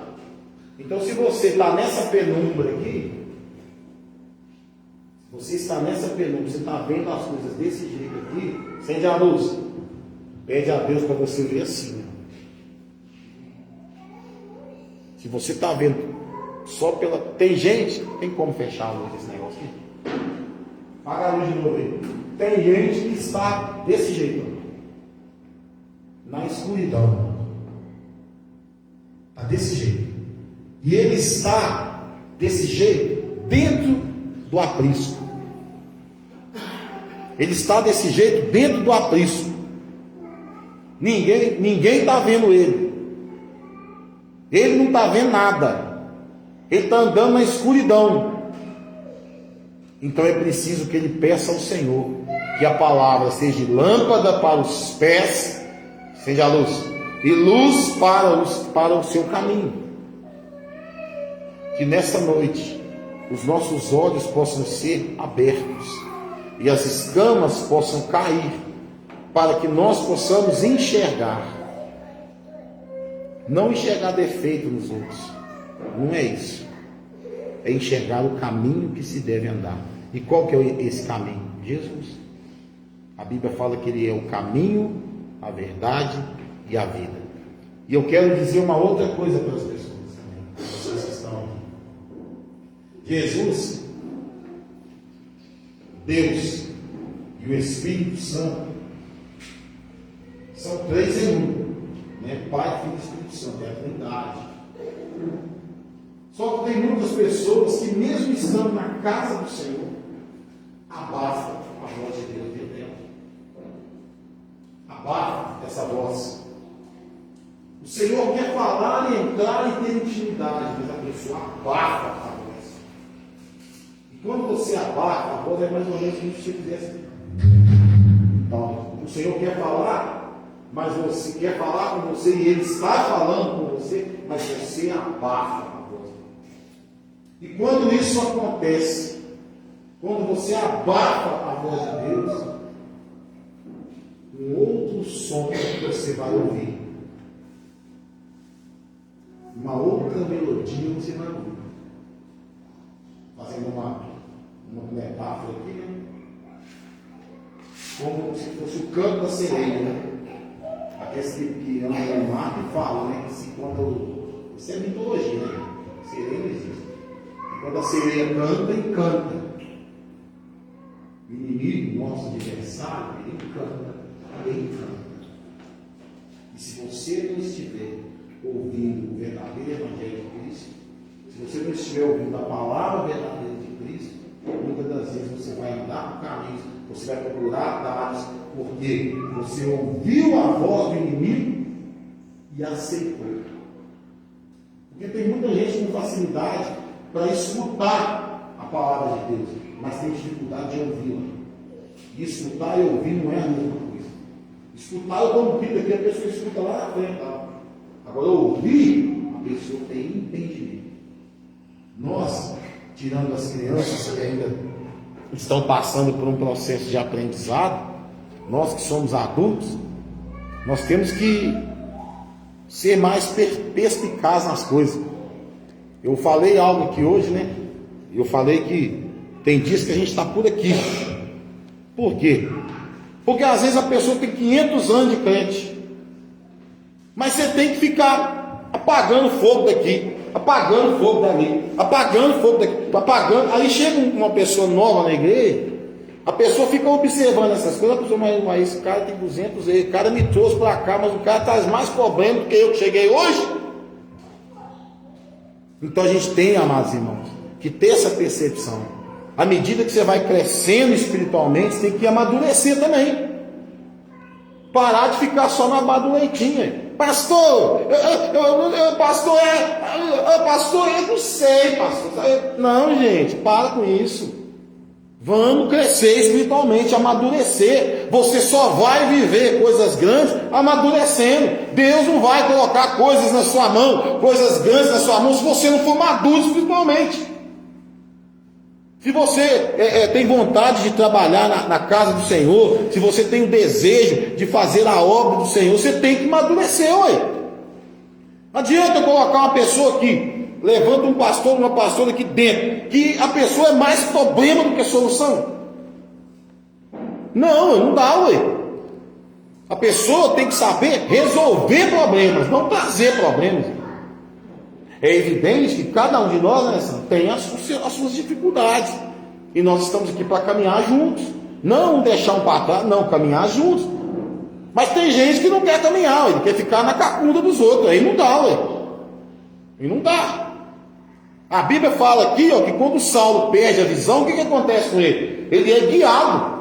Então se você está nessa penumbra aqui, você está nessa penumbra, você está vendo as coisas desse jeito aqui, acende a luz. Pede a Deus para você ver assim. Se você está vendo só pela... Tem gente, tem como fechar a luz desse negócio aqui? Apaga a luz de novo aí. Tem gente que está desse jeito, na escuridão. Está desse jeito. E ele está desse jeito dentro do aprisco. Ele está desse jeito dentro do aprisco. Ninguém está vendo ele. Ele não está vendo nada. Ele está andando na escuridão. Então é preciso que ele peça ao Senhor que a palavra seja lâmpada para os pés, seja a luz, e luz para o seu caminho. Que nessa noite os nossos olhos possam ser abertos e as escamas possam cair, para que nós possamos enxergar. Não enxergar defeito nos outros, não é isso. É enxergar o caminho que se deve andar. E qual que é esse caminho? Jesus. A Bíblia fala que ele é o caminho, a verdade e a vida. E eu quero dizer uma outra coisa para as pessoas também, vocês que estão aqui. Jesus, Deus e o Espírito Santo são três em um, né? Pai, Filho e Espírito Santo, é a Trindade. Só que tem muitas pessoas que, mesmo estando na casa do Senhor, abafam a voz de Deus dentro dela. Abafam essa voz. O Senhor quer falar e entrar e ter intimidade, mas a pessoa abafa a voz. E quando você abafa a voz, é mais ou menos como se você fizesse. Então, o Senhor quer falar, mas você quer falar com você, e Ele está falando com você, mas você abafa a voz. E quando isso acontece, quando você abafa a voz de Deus, um outro som que você vai ouvir, uma outra melodia você vai ouvir. Fazendo uma metáfora aqui, né? Como se fosse o canto da sereia, né? Aqueles que andam no mar e falam, né? Que se conta isso é mitologia, né? Sereia não existe. E quando a sereia canta, ele canta. O inimigo, nosso adversário, ele canta. Ele canta. E se você não estiver ouvindo o verdadeiro Evangelho de Cristo, se você não estiver ouvindo a palavra verdadeira de Cristo, muitas das vezes você vai andar por caminhos, você vai procurar atalhos, porque você Você ouviu a voz do inimigo e aceitou. Porque tem muita gente com facilidade para escutar a palavra de Deus, mas tem dificuldade de ouvi-la. E escutar e ouvir não é a mesma coisa. Escutar, eu dou um grito aqui, a pessoa escuta lá na frente. Tá? Agora, ouvir, a pessoa tem entendimento. Nós, tirando as crianças que ainda estão passando por um processo de aprendizado, nós que somos adultos, nós temos que ser mais perspicaz nas coisas. Eu falei algo aqui hoje, né? Eu falei que tem dias que a gente está por aqui. Por quê? Porque às vezes a pessoa tem 500 anos de crente, mas você tem que ficar apagando fogo daqui, apagando fogo dali, apagando fogo daqui, apagando. Aí chega uma pessoa nova na igreja, a pessoa fica observando essas coisas, a pessoa, mas esse cara tem 200 anos, o cara me trouxe para cá, mas o cara traz mais problema do que eu que cheguei hoje. Então a gente tem, amados irmãos, que ter essa percepção. À medida que você vai crescendo espiritualmente, você tem que amadurecer também. Parar de ficar só na barra do leitinho. Pastor, pastor, eu não sei, pastor. Não, gente, para com isso. Vamos crescer espiritualmente, amadurecer. Você só vai viver coisas grandes amadurecendo. Deus não vai colocar coisas na sua mão, coisas grandes na sua mão, se você não for maduro espiritualmente. Se você tem vontade de trabalhar na casa do Senhor, se você tem o desejo de fazer a obra do Senhor, você tem que amadurecer, ué. Não adianta colocar uma pessoa aqui, levanta um pastor, uma pastora aqui dentro, que a pessoa é mais problema do que solução. Não dá, ué. A pessoa tem que saber resolver problemas, não trazer problemas. É evidente que cada um de nós, né, tem as suas dificuldades. E nós estamos aqui para caminhar juntos. Não deixar um para trás, não, caminhar juntos. Mas tem gente que não quer caminhar, ele quer ficar na cacunda dos outros. Aí não dá, ué. E não dá. A Bíblia fala aqui, ó, que quando Saulo perde a visão, o que acontece com ele? Ele é guiado.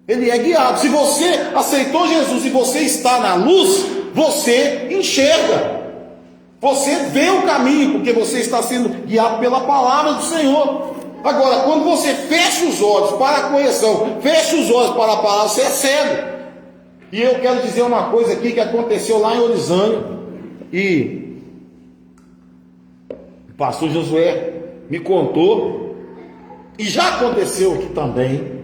Ele é guiado. Se você aceitou Jesus e você está na luz, você enxerga. Você vê o caminho, porque você está sendo guiado pela palavra do Senhor. Agora, quando você fecha os olhos para a correção, fecha os olhos para a palavra, você é cego. E eu quero dizer uma coisa aqui que aconteceu lá em Orizânia. E o pastor Josué me contou, e já aconteceu aqui também.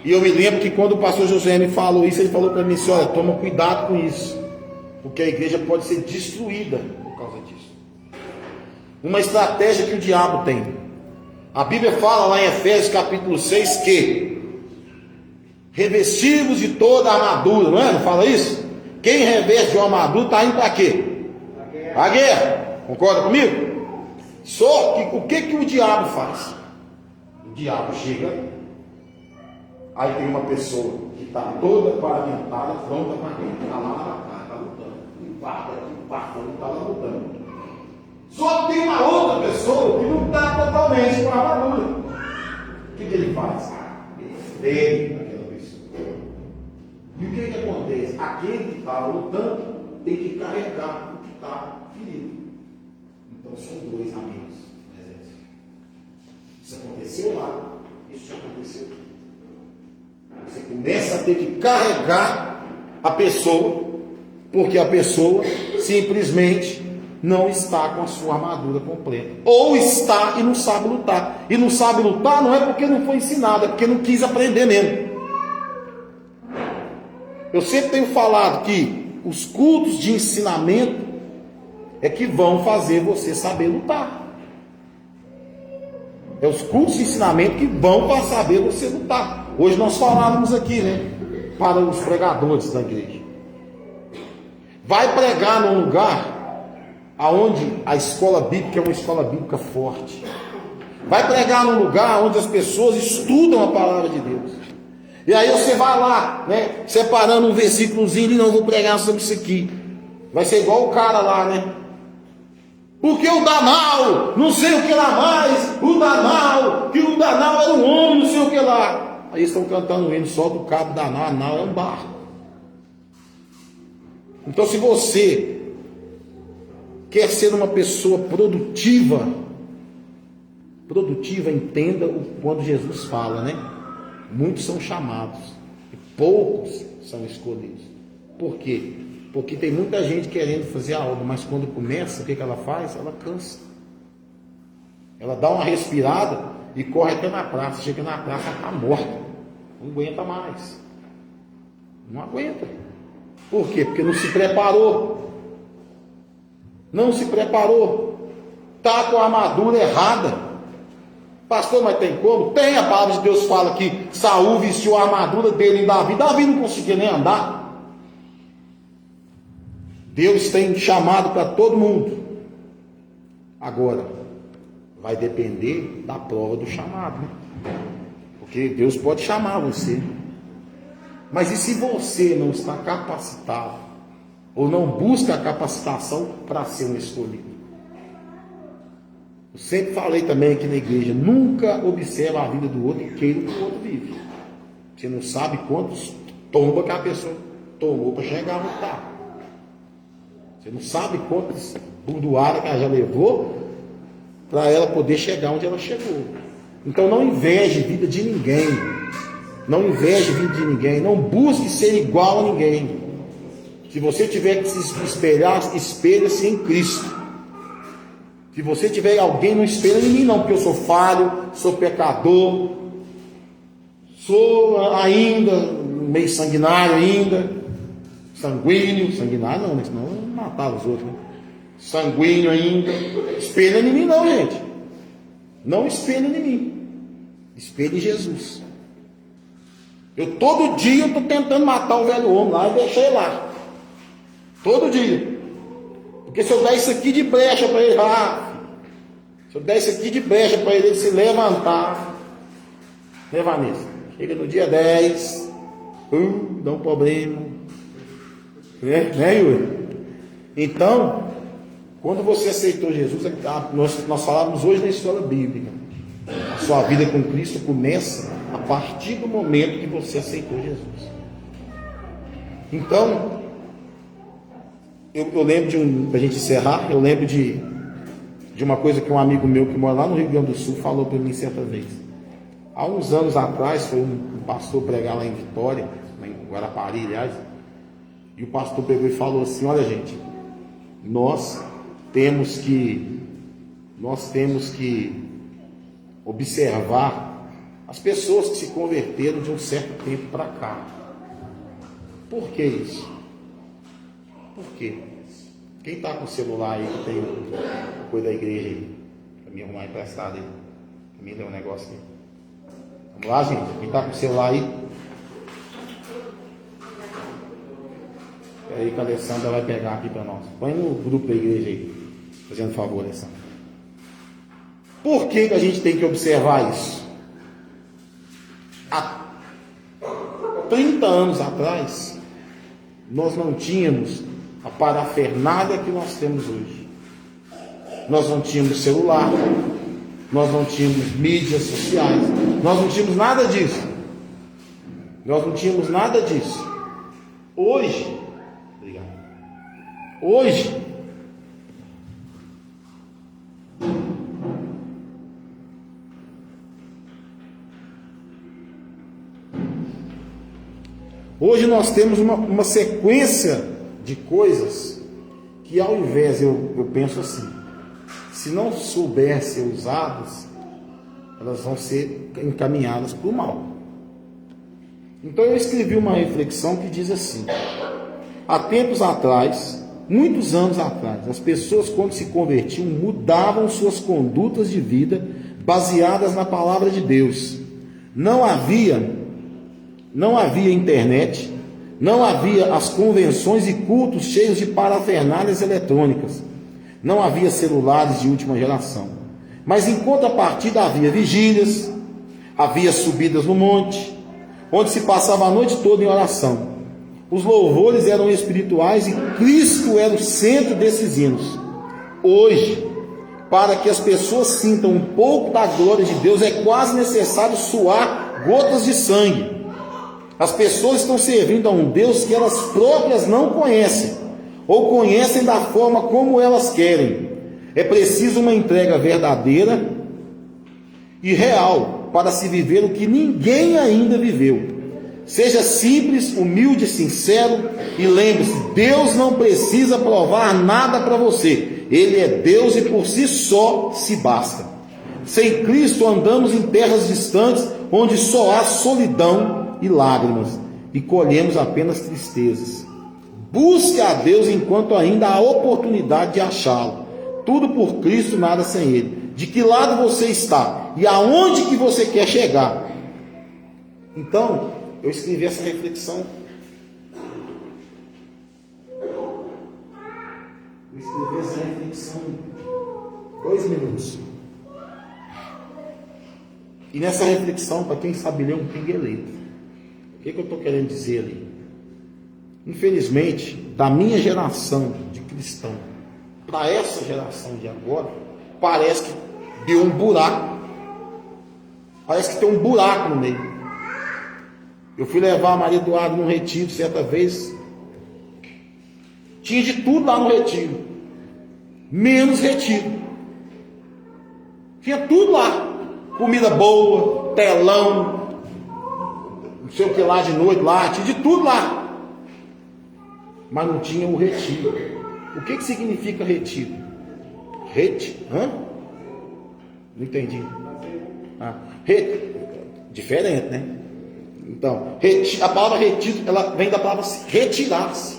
E eu me lembro que quando o pastor Josué me falou isso, ele falou para mim assim: olha, toma cuidado com isso, porque a igreja pode ser destruída por causa disso. Uma estratégia que o diabo tem. A Bíblia fala lá em Efésios capítulo 6 que revestivos de toda a armadura, não é? Não fala isso? Quem reveste de uma armadura está indo para quê? A guerra. Concorda comigo? Só que o que o diabo faz? O diabo chega, aí tem uma pessoa que está toda paramentada, pronta para quem? Está lá na batalha, está lutando. Empata, está lá lutando. Só que tem uma outra pessoa que não está totalmente com a armadura. O que ele faz? Ele fere aquela pessoa. E o que acontece? Aquele que estava lutando tem que carregar o que está ferido. Então são dois amigos no exército. Isso aconteceu lá, isso já aconteceu aqui. Você começa a ter que carregar a pessoa, porque a pessoa simplesmente não está com a sua armadura completa. Ou está e não sabe lutar. E não sabe lutar não é porque não foi ensinado, é porque não quis aprender mesmo. Eu sempre tenho falado que os cultos de ensinamento é que vão fazer você saber lutar. É os cultos de ensinamento que vão para saber você lutar. Hoje nós falávamos aqui, né, para os pregadores da igreja. Vai pregar num lugar aonde a escola bíblica é uma escola bíblica forte. Vai pregar num lugar onde as pessoas estudam a palavra de Deus. E aí você vai lá, né, separando um versículozinho e não vou pregar sobre isso aqui. Vai ser igual o cara lá, né? Porque o Danal, não sei o que lá mais, o Danal, que o Danal era um homem, não sei o que lá. Aí estão cantando o hino, solta o cabo da nau, a nau é um barco. Então, se você quer ser uma pessoa produtiva, entenda quando Jesus fala, né? Muitos são chamados e poucos são escolhidos. Por quê? Porque tem muita gente querendo fazer a obra, mas quando começa, o que ela faz? Ela cansa. Ela dá uma respirada e corre até na praça. Chega na praça, ela está morta. Não aguenta mais. Não aguenta. Por quê? Porque não se preparou. Não se preparou. Está com a armadura errada. Pastor, mas tem como? Tem, a palavra de Deus fala que Saul vestiu a armadura dele em Davi. Davi não conseguia nem andar. Deus tem chamado para todo mundo. Agora, vai depender da prova do chamado, né? Porque Deus pode chamar você. Mas e se você não está capacitado? Ou não busca a capacitação para ser um escolhido? Eu sempre falei também aqui na igreja, nunca observa a vida do outro e queira que o outro vive. Você não sabe quantos tombos que a pessoa tomou para chegar onde está. Você não sabe quantas burdoadas que ela já levou para ela poder chegar onde ela chegou. Então não inveje a vida de ninguém. Não inveje a vida de ninguém. Não busque ser igual a ninguém. Se você tiver que se espelhar, espelhe-se em Cristo. Se você tiver alguém, não espelha em mim não, porque eu sou falho, sou pecador, sou ainda meio sanguinário ainda, sanguinário não, né? Senão eu matava os outros, né? Sanguíneo ainda. Espelha em mim não, gente. Não espelha em mim. Espelha em Jesus. Todo dia eu estou tentando matar o velho homem lá e deixar ele lá. Todo dia. Porque se eu der isso aqui de brecha para ele, se eu der isso aqui de brecha para ele se levantar, né, Vanessa? Chega no dia 10, dá um problema. Né, Yuri? Então, quando você aceitou Jesus, nós falávamos hoje na escola bíblica, a sua vida com Cristo começa a partir do momento que você aceitou Jesus. Então, eu lembro para a gente encerrar, eu lembro de uma coisa que um amigo meu que mora lá no Rio Grande do Sul falou para mim certa vez. Há uns anos atrás, foi um pastor pregar lá em Vitória, em Guarapari, aliás, e o pastor pegou e falou assim: olha, gente, nós temos que observar as pessoas que se converteram de um certo tempo para cá. Por que isso? Por quê? Quem está com o celular aí, que tem coisa da igreja aí, para mim arrumar emprestado aí, para mim deu um negócio aí. Vamos lá, gente? Quem está com o celular aí? Aí que a Alessandra vai pegar aqui para nós. Põe no grupo da igreja aí, fazendo favor, Alessandra. Por que a gente tem que observar isso? Há 30 anos atrás, nós não tínhamos a parafernália que nós temos hoje. Nós não tínhamos celular, nós não tínhamos mídias sociais, nós não tínhamos nada disso. Hoje, nós temos uma sequência de coisas que, ao invés, eu penso assim, se não souber ser usadas, elas vão ser encaminhadas para o mal. Então eu escrevi uma reflexão que diz assim: há tempos atrás, muitos anos atrás, as pessoas, quando se convertiam, mudavam suas condutas de vida baseadas na palavra de Deus. Não havia internet, não havia as convenções e cultos cheios de parafernálias eletrônicas, não havia celulares de última geração. Mas em contrapartida havia vigílias, havia subidas no monte, onde se passava a noite toda em oração. Os louvores eram espirituais e Cristo era o centro desses hinos. Hoje, para que as pessoas sintam um pouco da glória de Deus, é quase necessário suar gotas de sangue. As pessoas estão servindo a um Deus que elas próprias não conhecem, ou conhecem da forma como elas querem. É preciso uma entrega verdadeira e real para se viver o que ninguém ainda viveu. Seja simples, humilde, sincero e lembre-se, Deus não precisa provar nada para você. Ele é Deus e por si só se basta. Sem Cristo andamos em terras distantes, onde só há solidão e lágrimas, e colhemos apenas tristezas. Busque a Deus enquanto ainda há oportunidade de achá-lo. Tudo por Cristo, nada sem Ele. De que lado você está e aonde que você quer chegar? Então, eu escrevi essa reflexão. Eu escrevi essa reflexão em 2 minutos. E nessa reflexão, para quem sabe ler um pingueleto, o que eu estou querendo dizer ali? Infelizmente, da minha geração de cristão para essa geração de agora, parece que deu um buraco. Parece que tem um buraco no meio. Eu fui levar a Maria Eduarda num retiro certa vez. Tinha de tudo lá no retiro, menos retiro. Tinha tudo lá. Comida boa, telão, não sei o que lá de noite lá, tinha de tudo lá. Mas não tinha o retiro. O que significa retiro? Hã? Não entendi. Diferente, né? Então, a palavra retiro, ela vem da palavra retirar-se.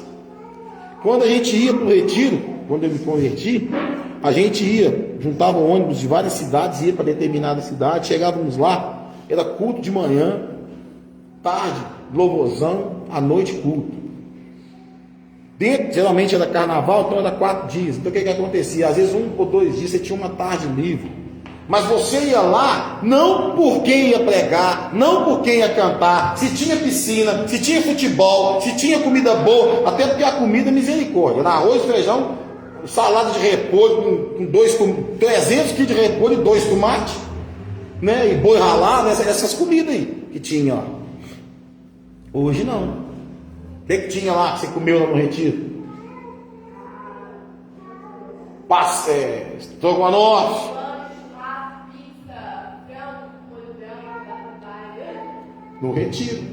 Quando a gente ia para o retiro, quando eu me converti, a gente ia, juntava ônibus de várias cidades, ia para determinada cidade, chegávamos lá, era culto de manhã, tarde, louvorzão, à noite culto. Dentro, geralmente era carnaval, então era 4 dias. Então o que acontecia? Às vezes 1 ou 2 dias você tinha uma tarde livre. Mas você ia lá, não por quem ia pregar, não por quem ia cantar, se tinha piscina, se tinha futebol, se tinha comida boa, até porque a comida é misericórdia. Era arroz, feijão, salada de repolho, com 300 quilos de repolho e 2 tomates, né? E boi ralado, essas comidas aí que tinha, ó. Hoje não. O que tinha lá que você comeu lá no retiro? Estrogonofe. No retiro.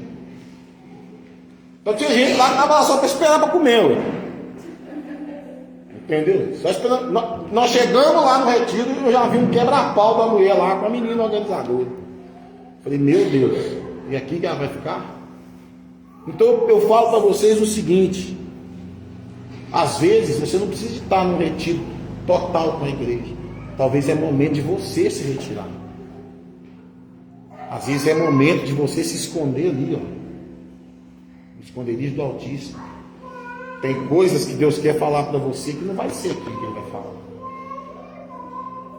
Então tinha gente lá que estava só para esperar para comer. Ué. Entendeu? Só esperando. Nós chegamos lá no retiro e eu já vi um quebra-pau da mulher lá com a menina organizadora. Falei, meu Deus, e aqui que ela vai ficar? Então eu falo para vocês o seguinte: às vezes você não precisa estar num retiro total com a igreja. Talvez é momento de você se retirar. Às vezes é momento de você se esconder ali, ó, no esconderijo do Altíssimo. Tem coisas que Deus quer falar para você que não vai ser aqui que Ele vai falar.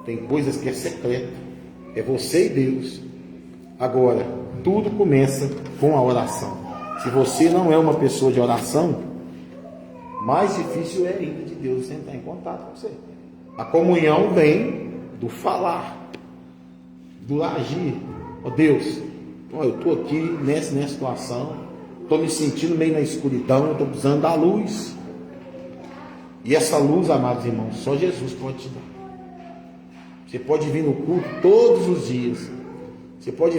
Tem coisas que é secreto. É você e Deus. Agora, tudo começa com a oração. Se você não é uma pessoa de oração, mais difícil é ainda de Deus entrar em contato com você. A comunhão vem do falar, do agir. Ó Deus, eu estou aqui nessa situação, estou me sentindo meio na escuridão, estou precisando da luz. E essa luz, amados irmãos, só Jesus pode te dar. Você pode vir no culto todos os dias. Você pode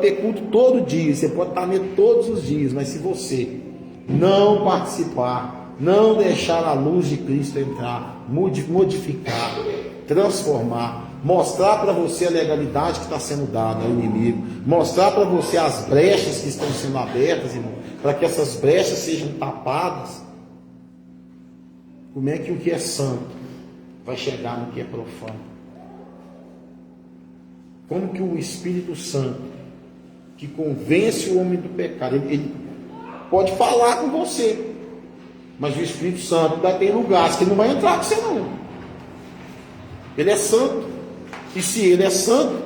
ter culto todo dia, você pode estar nele todos os dias, mas se você não participar, não deixar a luz de Cristo entrar, modificar, transformar, mostrar para você a legalidade que está sendo dada ao inimigo, mostrar para você as brechas que estão sendo abertas, irmão, para que essas brechas sejam tapadas, como é que o que é santo vai chegar no que é profano? Como que o Espírito Santo, que convence o homem do pecado, ele pode falar com você, mas o Espírito Santo ainda tem lugares que ele não vai entrar com você não. Ele é santo, e se ele é santo,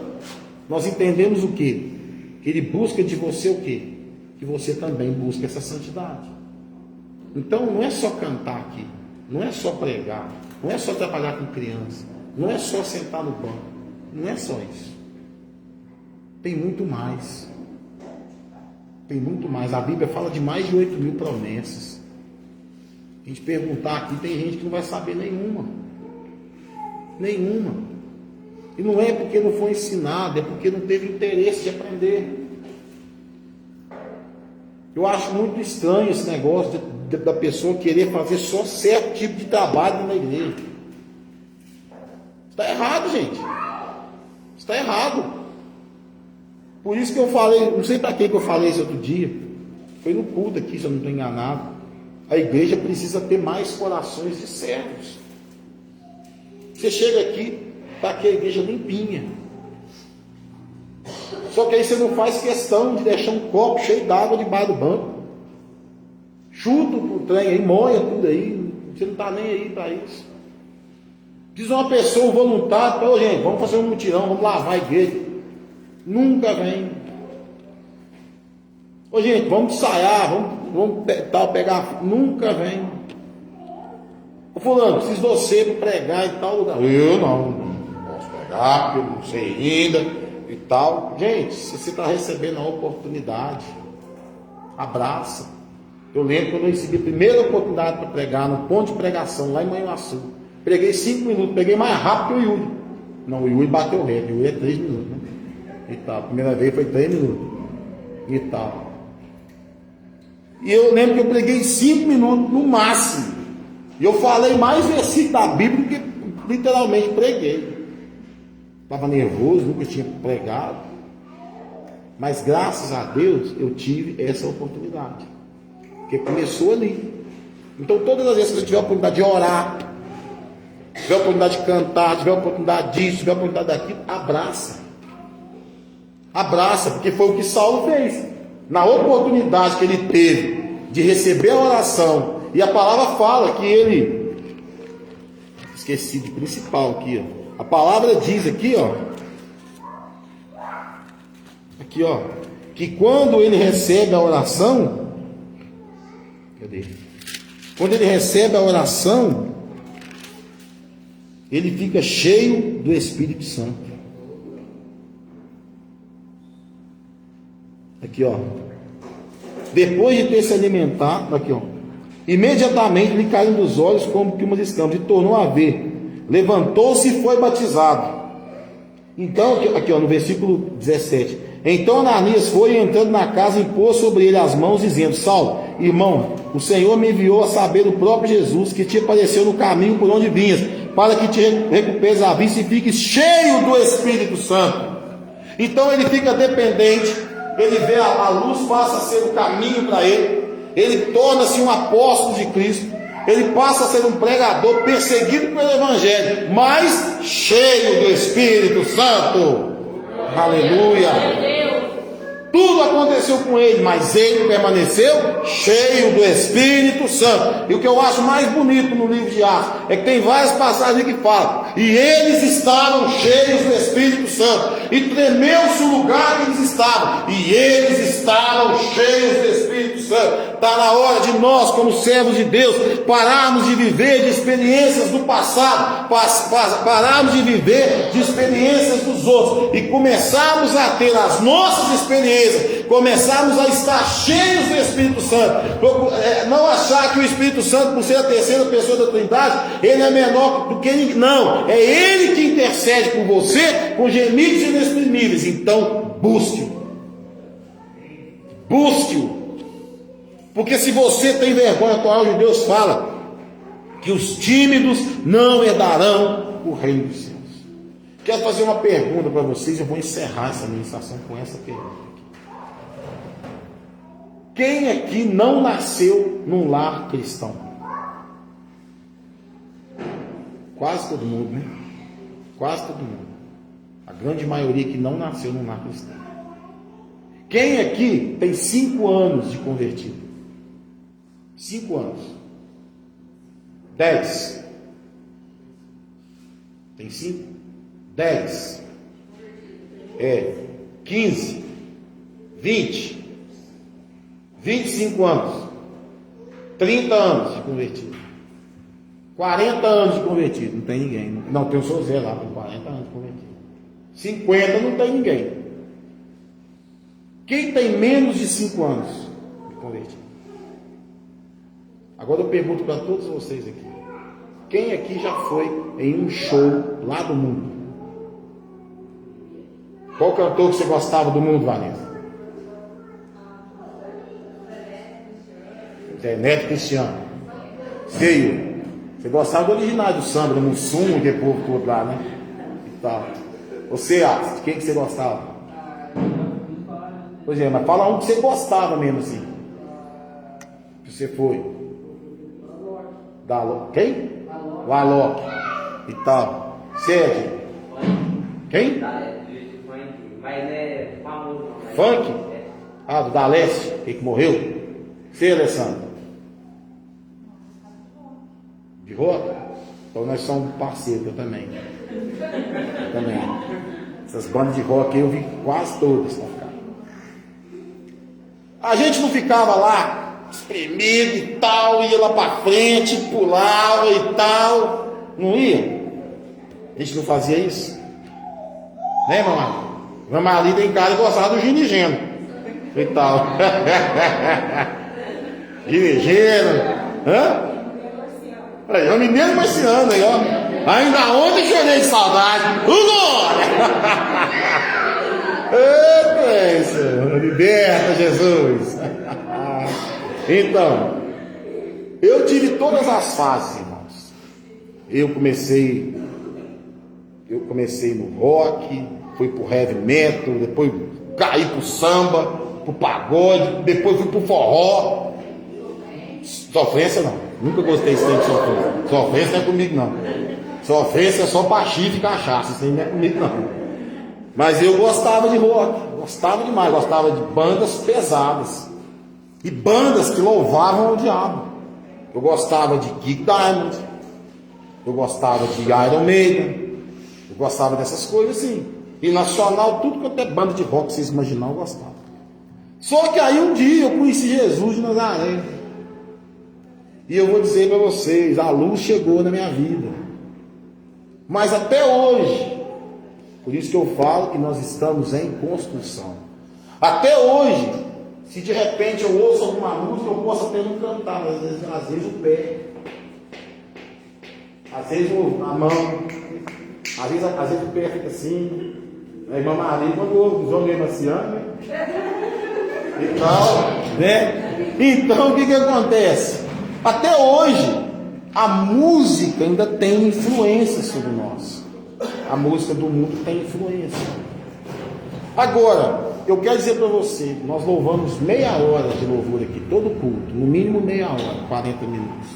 nós entendemos o quê? Que ele busca de você o quê? Que você também busca essa santidade. Então não é só cantar aqui, não é só pregar, não é só trabalhar com criança, não é só sentar no banco, não é só isso. Tem muito mais. Tem muito mais. A Bíblia fala de mais de 8.000 promessas. A gente perguntar aqui, tem gente que não vai saber nenhuma. Nenhuma. E não é porque não foi ensinado, é porque não teve interesse de aprender. Eu acho muito estranho esse negócio da pessoa querer fazer só certo tipo de trabalho na igreja. Está errado, gente. Está errado. Por isso que eu falei, não sei para que eu falei isso outro dia. Foi no culto aqui, se eu não estou enganado. A igreja precisa ter mais corações de servos. Você chega aqui, está aqui a igreja limpinha. Só que aí você não faz questão de deixar um copo cheio d'água debaixo do banco. Chuta o trem aí, molha tudo aí. Você não está nem aí para isso. Diz uma pessoa, um voluntário, ô gente, vamos fazer um mutirão, vamos lavar a igreja. Nunca vem. Ô gente, vamos ensaiar, vamos pegar. Nunca vem. Ô fulano, preciso de você para pregar em tal lugar. Eu não posso pregar, porque eu não sei ainda e tal. Gente, se você está recebendo a oportunidade, abraça. Eu lembro quando eu recebi a primeira oportunidade para pregar no ponto de pregação, lá em Manhuaçu. Preguei 5 minutos, peguei mais rápido que o Yuri. Não, o Yuri bateu o recorde, o Yuri é 3 minutos, né? E tal. A primeira vez foi 3 minutos. E tal. E eu lembro que eu preguei 5 minutos no máximo. E eu falei mais versículos da Bíblia do que literalmente preguei. Estava nervoso, nunca tinha pregado. Mas graças a Deus eu tive essa oportunidade. Porque começou ali. Então todas as vezes que você tiver a oportunidade de orar, tiver a oportunidade de cantar, tiver a oportunidade disso, tiver a oportunidade daquilo, abraça. Abraça, porque foi o que Saulo fez. Na oportunidade que ele teve de receber a oração, e a palavra fala que ele, esqueci de principal aqui, ó. A palavra diz aqui, ó, que quando ele recebe a oração, cadê? Quando ele recebe a oração, ele fica cheio do Espírito Santo. Aqui, ó. Depois de ter se alimentado, aqui, ó. Imediatamente lhe caiu dos olhos como que umas escamas, e tornou a ver. Levantou-se e foi batizado. Então, aqui, ó, no versículo 17. Então Ananias foi, entrando na casa, impôs sobre ele as mãos, dizendo: Saulo, irmão, o Senhor me enviou a saber do próprio Jesus, que te apareceu no caminho por onde vinhas, para que te recuperes a vista e fiques cheio do Espírito Santo. Então ele fica dependente. Ele vê a luz passa a ser o caminho para ele torna-se um apóstolo de Cristo, ele passa a ser um pregador perseguido pelo Evangelho, mas cheio do Espírito Santo. Aleluia! Tudo aconteceu com ele, mas ele permaneceu cheio do Espírito Santo. E o que eu acho mais bonito no livro de Atos é que tem várias passagens que falam: e eles estavam cheios do Espírito Santo, e tremeu-se o lugar que eles estavam, e eles estavam cheios do Espírito Santo. Está na hora de nós, como servos de Deus, pararmos de viver de experiências do passado, pararmos de viver de experiências dos outros e começarmos a ter as nossas experiências, começarmos a estar cheios do Espírito Santo. Não achar que o Espírito Santo, por ser a terceira pessoa da Trindade, ele é menor do que ninguém. Não, é ele que intercede por você com gemidos inexprimíveis. Então busque-o, porque se você tem vergonha, a palavra de Deus fala que os tímidos não herdarão o reino dos céus. Quero fazer uma pergunta para vocês. Eu vou encerrar essa ministração com essa pergunta. Quem aqui não nasceu num lar cristão? Quase todo mundo, né? Quase todo mundo. A grande maioria que não nasceu num lar cristão. Quem aqui tem 5 anos de convertido? 5 anos. 10. Tem 5? 10. 15. 20. 25 anos. 30 anos de convertido. 40 anos de convertido. Não tem ninguém. Não, tem o seu Zé lá, tem 40 anos de convertido. 50 não tem ninguém. Quem tem menos de 5 anos de convertido? Agora eu pergunto para todos vocês aqui. Quem aqui já foi em um show lá do mundo? Qual cantor que você gostava do mundo, Vanessa? Zé Neto Cristiano. Veio. Você gostava do original do samba, do Mussum, que é povo todo lá, né? E tal. Você, de quem que você gostava? Pois é, mas fala um que você gostava mesmo assim. Que você foi. Quem? O Alok. E tal. Sérgio. Quem? Mas é famoso. Funk? Ah, do Daleste, que morreu. Você, Alessandro? De rock? Então nós somos parceiros, eu também. Também. Essas bandas de rock eu vi quase todas, tá? A gente não ficava lá, espremido e tal, ia lá pra frente, pulava e tal. Não ia? A gente não fazia isso? Né, mamãe? Mamãe ali tem cara e gostava do Gino e Geno. E tal. Gino e Geno. Hã? Aí, é um mineiro marciano aí, ó. Ainda ontem chorei de saudade. Eita, Senhor, liberta, Jesus. Então, eu tive todas as fases, irmãos. Eu comecei no rock, fui pro heavy metal, depois caí pro samba, pro pagode, depois fui pro forró. Sofrência não, nunca gostei de sofrência. Sofrência não é comigo não. Sofrência é só pra chifre e cachaça, isso aí não é comigo não. Mas eu gostava de rock, gostava demais, gostava de bandas pesadas e bandas que louvavam o diabo. Eu gostava de King Diamond, eu gostava de Iron Maiden, eu gostava dessas coisas assim. E nacional, tudo quanto é banda de rock, vocês imaginam, eu gostava. Só que aí um dia eu conheci Jesus de Nazaré. E eu vou dizer para vocês, a luz chegou na minha vida. Mas até hoje, por isso que eu falo que nós estamos em construção. Até hoje, se de repente eu ouço alguma música, eu posso até não cantar, mas às vezes o pé, às vezes a mão, às vezes o pé fica assim. A irmã Maria, quando ouve o João Marciano, né? E tal, né? Então o que acontece? Até hoje, a música ainda tem influência sobre nós. A música do mundo tem influência. Agora, eu quero dizer para você, nós louvamos meia hora de louvor aqui, todo culto, no mínimo meia hora, 40 minutos.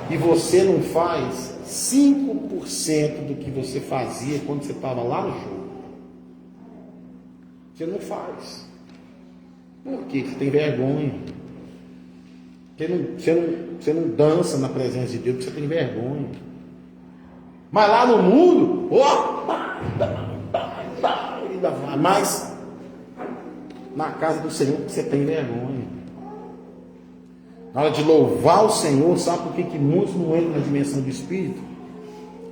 E você não faz 5% do que você fazia quando você estava lá no jogo. Você não faz. Por quê? Você tem vergonha. Você não dança na presença de Deus porque você tem vergonha. Mas lá no mundo, mas na casa do Senhor você tem vergonha. Na hora de louvar o Senhor, sabe por que muitos não entram na dimensão do Espírito?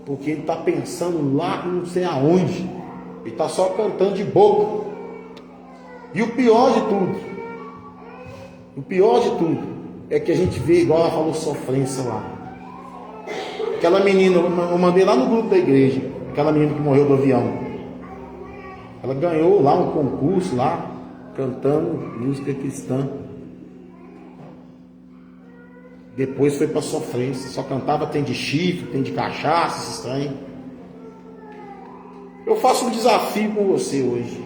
Porque ele está pensando lá não sei aonde. Ele está só cantando de boca. E o pior de tudo, é que a gente vê, igual ela falou, sofrência lá. Aquela menina, eu mandei lá no grupo da igreja, aquela menina que morreu do avião. Ela ganhou lá um concurso lá, cantando música cristã. Depois foi para sofrência, só cantava tem de chifre, tem de cachaça, esse estranho. Eu faço um desafio com você hoje.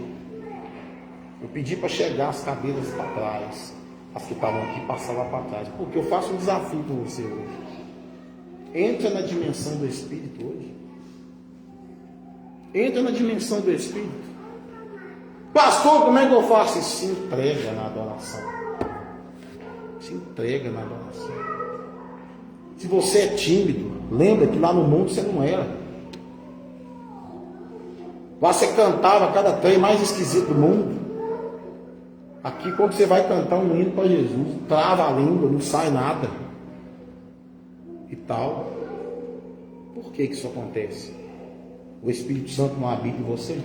Eu pedi para chegar as cadeiras para trás. As que estavam aqui passavam para trás. Porque eu faço um desafio com você hoje. Entra na dimensão do Espírito hoje. Entra na dimensão do Espírito. Pastor, como é que eu faço isso? Se entrega na adoração. Se entrega na adoração. Se você é tímido, lembra que lá no mundo você não era. Lá você cantava cada trem mais esquisito do mundo. Aqui, quando você vai cantar um hino para Jesus, trava a língua, não sai nada. E tal. Por que isso acontece? O Espírito Santo não habita em você?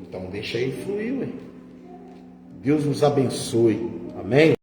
Então deixa ele fluir, ué. Deus nos abençoe. Amém?